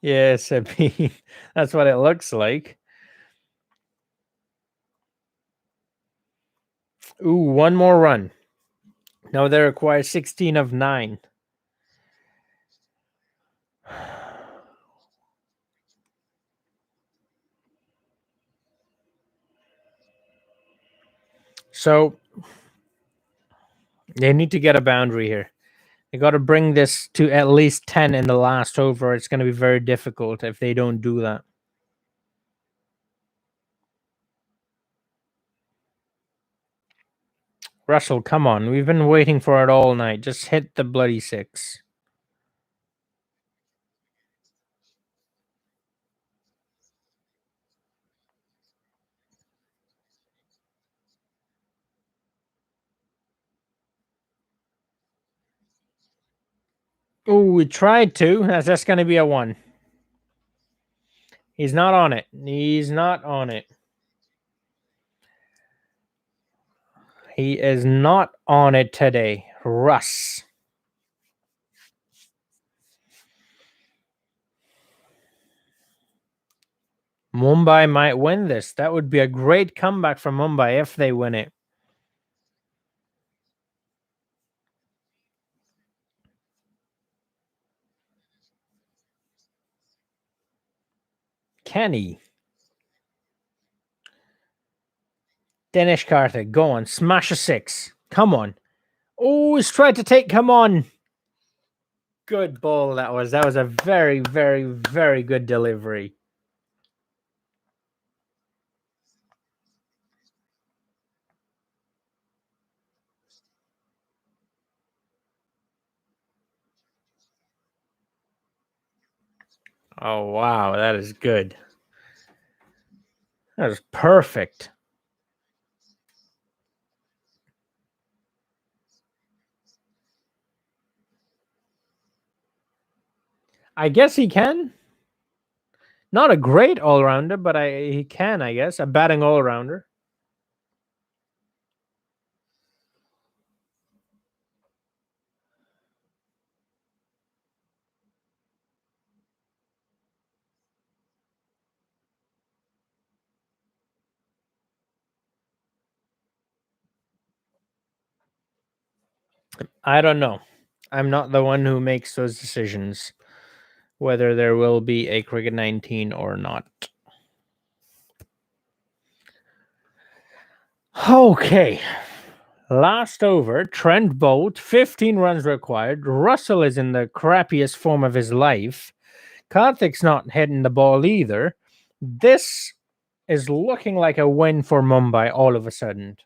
Yes, that's what it looks like. Ooh, one more run. Now they require 16 of 9. So they need to get a boundary here. They got to bring this to at least 10 in the last over. It's going to be very difficult if they don't do that. Russell, come on. We've been waiting for it all night. Just hit the bloody 6. Oh, we tried to. That's going to be a 1. He's not on it. He's not on it. He is not on it today. Russ. Mumbai might win this. That would be a great comeback from Mumbai if they win it. Can he? Dinesh Karthik, go on. Smash a 6. Come on. Oh, he's tried to take. Come on. Good ball that was. That was a very, very, very good delivery. Oh, wow. That is good. That was perfect. I guess he can. Not a great all rounder, but he can, I guess. A batting all rounder. I don't know. I'm not the one who makes those decisions, whether there will be a Cricket 19 or not. Okay. Last over, Trent Bolt, 15 runs required. Russell is in the crappiest form of his life. Karthik's not hitting the ball either. This is looking like a win for Mumbai all of a sudden.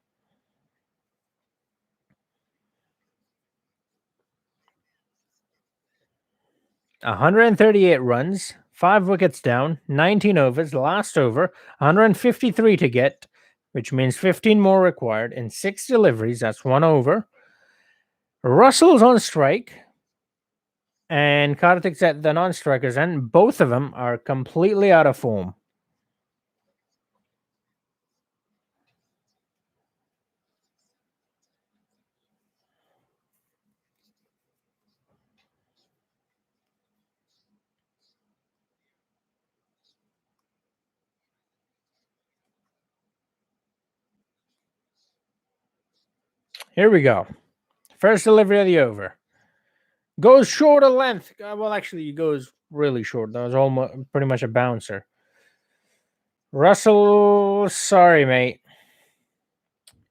138 runs, 5 wickets down, 19 overs, last over, 153 to get, which means 15 more required, and 6 deliveries. That's 1 over. Russell's on strike, And Karthik's at the non-strikers end. Both of them are completely out of form. Here we go. First delivery of the over. Goes short of length. Well, actually, he goes really short. That was almost pretty much a bouncer. Russell, sorry, mate.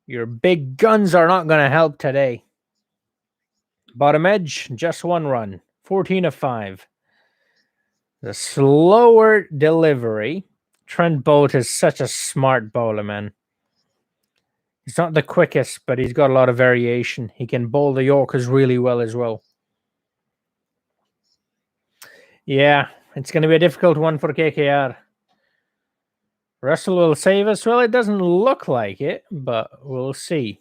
Your big guns are not going to help today. Bottom edge, just one run. 14 of 5. The slower delivery. Trent Bolt is such a smart bowler, man. He's not the quickest, but he's got a lot of variation. He can bowl the Yorkers really well as well. Yeah, it's going to be a difficult one for KKR. Russell will save us. Well, it doesn't look like it, but we'll see.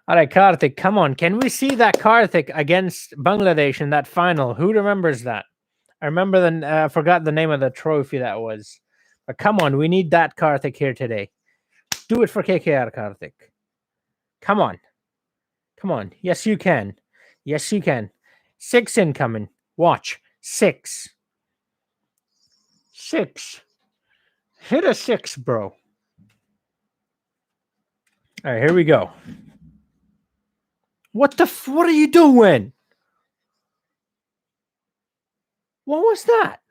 All right, Karthik, come on. Can we see that Karthik against Bangladesh in that final? Who remembers that? I remember I forgot the name of the trophy that was. But come on, we need that Karthik here today. Do it for KKR, Karthik. Come on. Come on. Yes, you can. Yes, you can. 6 incoming. Watch. 6. 6. Hit a 6, bro. All right, here we go. What are you doing? What was that?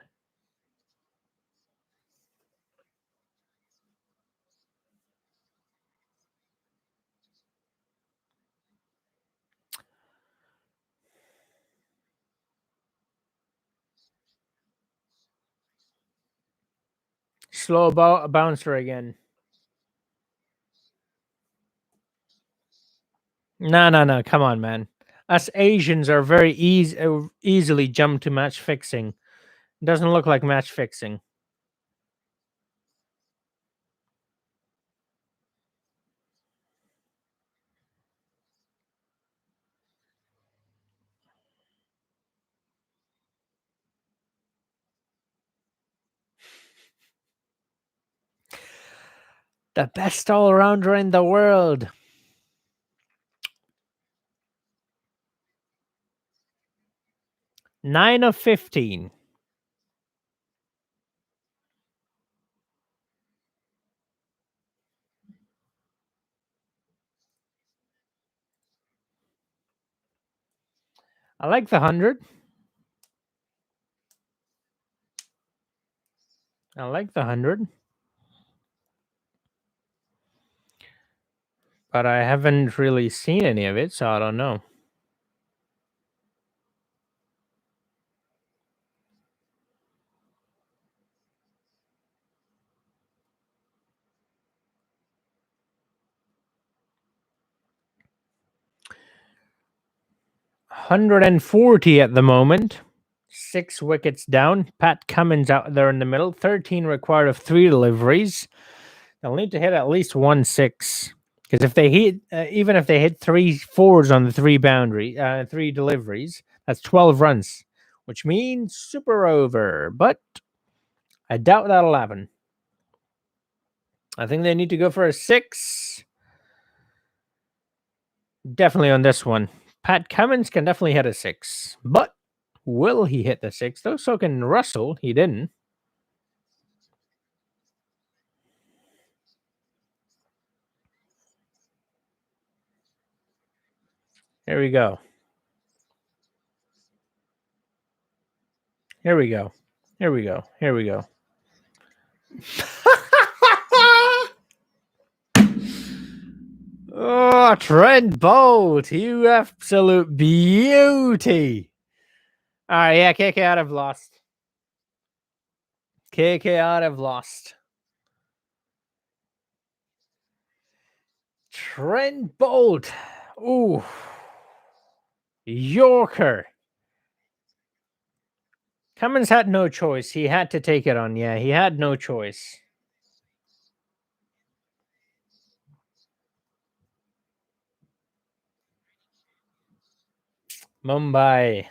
Slow bouncer again. No. Come on, man. Us Asians are very easily jump to match fixing. Doesn't look like match fixing. The best all-rounder in the world. Nine of 15. I like the 100. I like the 100. But I haven't really seen any of it, so I don't know. $140 at the moment. 6 wickets down. Pat Cummins out there in the middle. 13 required of 3 deliveries. They'll need to hit at least 1-6. Because if they hit, even if they hit 3 fours on the 3 deliveries, that's 12 runs, which means super over. But I doubt that'll happen. I think they need to go for a 6. Definitely on this one. Pat Cummins can definitely hit a 6. But will he hit the 6, though? So can Russell. He didn't. Here we go. Here we go. Here we go. Here we go. Oh, Trent Bolt, you absolute beauty. All right, yeah, KKR have lost. KKR have lost. Trent Bolt. Ooh. Yorker. Cummins had no choice. He had to take it on. Yeah, he had no choice. Mumbai.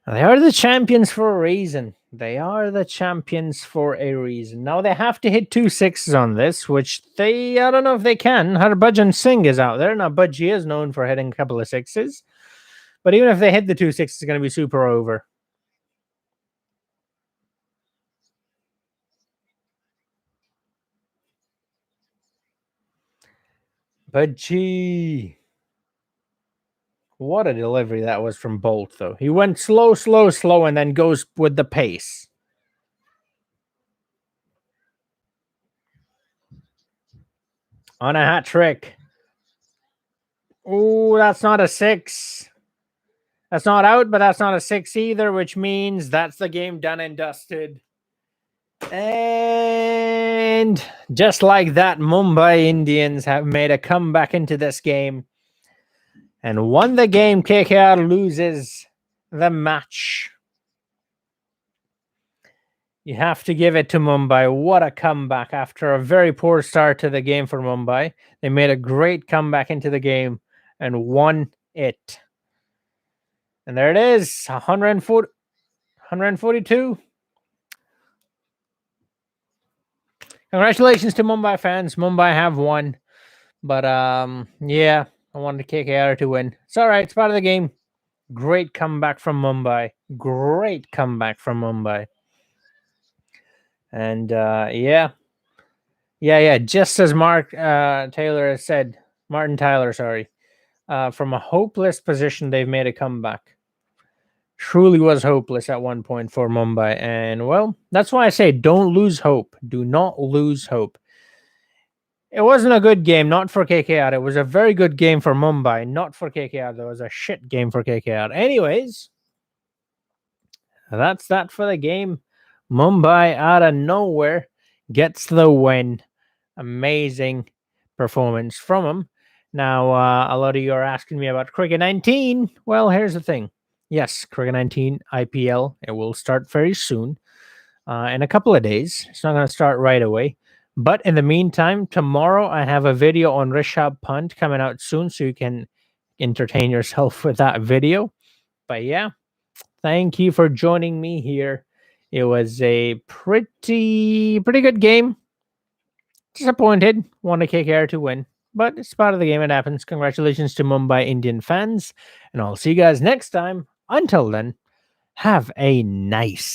They are the champions for a reason. They are the champions for a reason. Now they have to hit 2 6s on this, which I don't know if they can. Harbhajan Singh is out there. Now, Budgie is known for hitting a couple of sixes. But even if they hit the 2 6s, it's going to be super over. Budgie. What a delivery that was from Bolt, though. He went slow, and then goes with the pace. On a hat trick. Oh, that's not a 6. That's not out, but that's not a 6 either, which means that's the game done and dusted. And just like that, Mumbai Indians have made a comeback into this game and won the game. KKR loses the match. You have to give it to Mumbai. What a comeback after a very poor start to the game for Mumbai. They made a great comeback into the game and won it. And there it is, 142. Congratulations to Mumbai fans. Mumbai have won. But yeah, I wanted KKR to win. It's all right. It's part of the game. Great comeback from Mumbai. And yeah. Just as Martin Tyler, sorry. From a hopeless position, they've made a comeback. Truly was hopeless at one point for Mumbai. And well, that's why I say don't lose hope. Do not lose hope. It wasn't a good game, not for KKR. It was a very good game for Mumbai, not for KKR. It was a shit game for KKR. Anyways, that's that for the game. Mumbai out of nowhere gets the win. Amazing performance from him. Now, a lot of you are asking me about Cricket 19. Well, here's the thing. Yes, Cricket 19 IPL. It will start very soon, in a couple of days. It's not going to start right away. But in the meantime, tomorrow I have a video on Rishabh Pant coming out soon, so you can entertain yourself with that video. But yeah, thank you for joining me here. It was a pretty good game. Disappointed. Wanted KKR to win, but it's part of the game. It happens. Congratulations to Mumbai Indian fans, and I'll see you guys next time. Until then, have a nice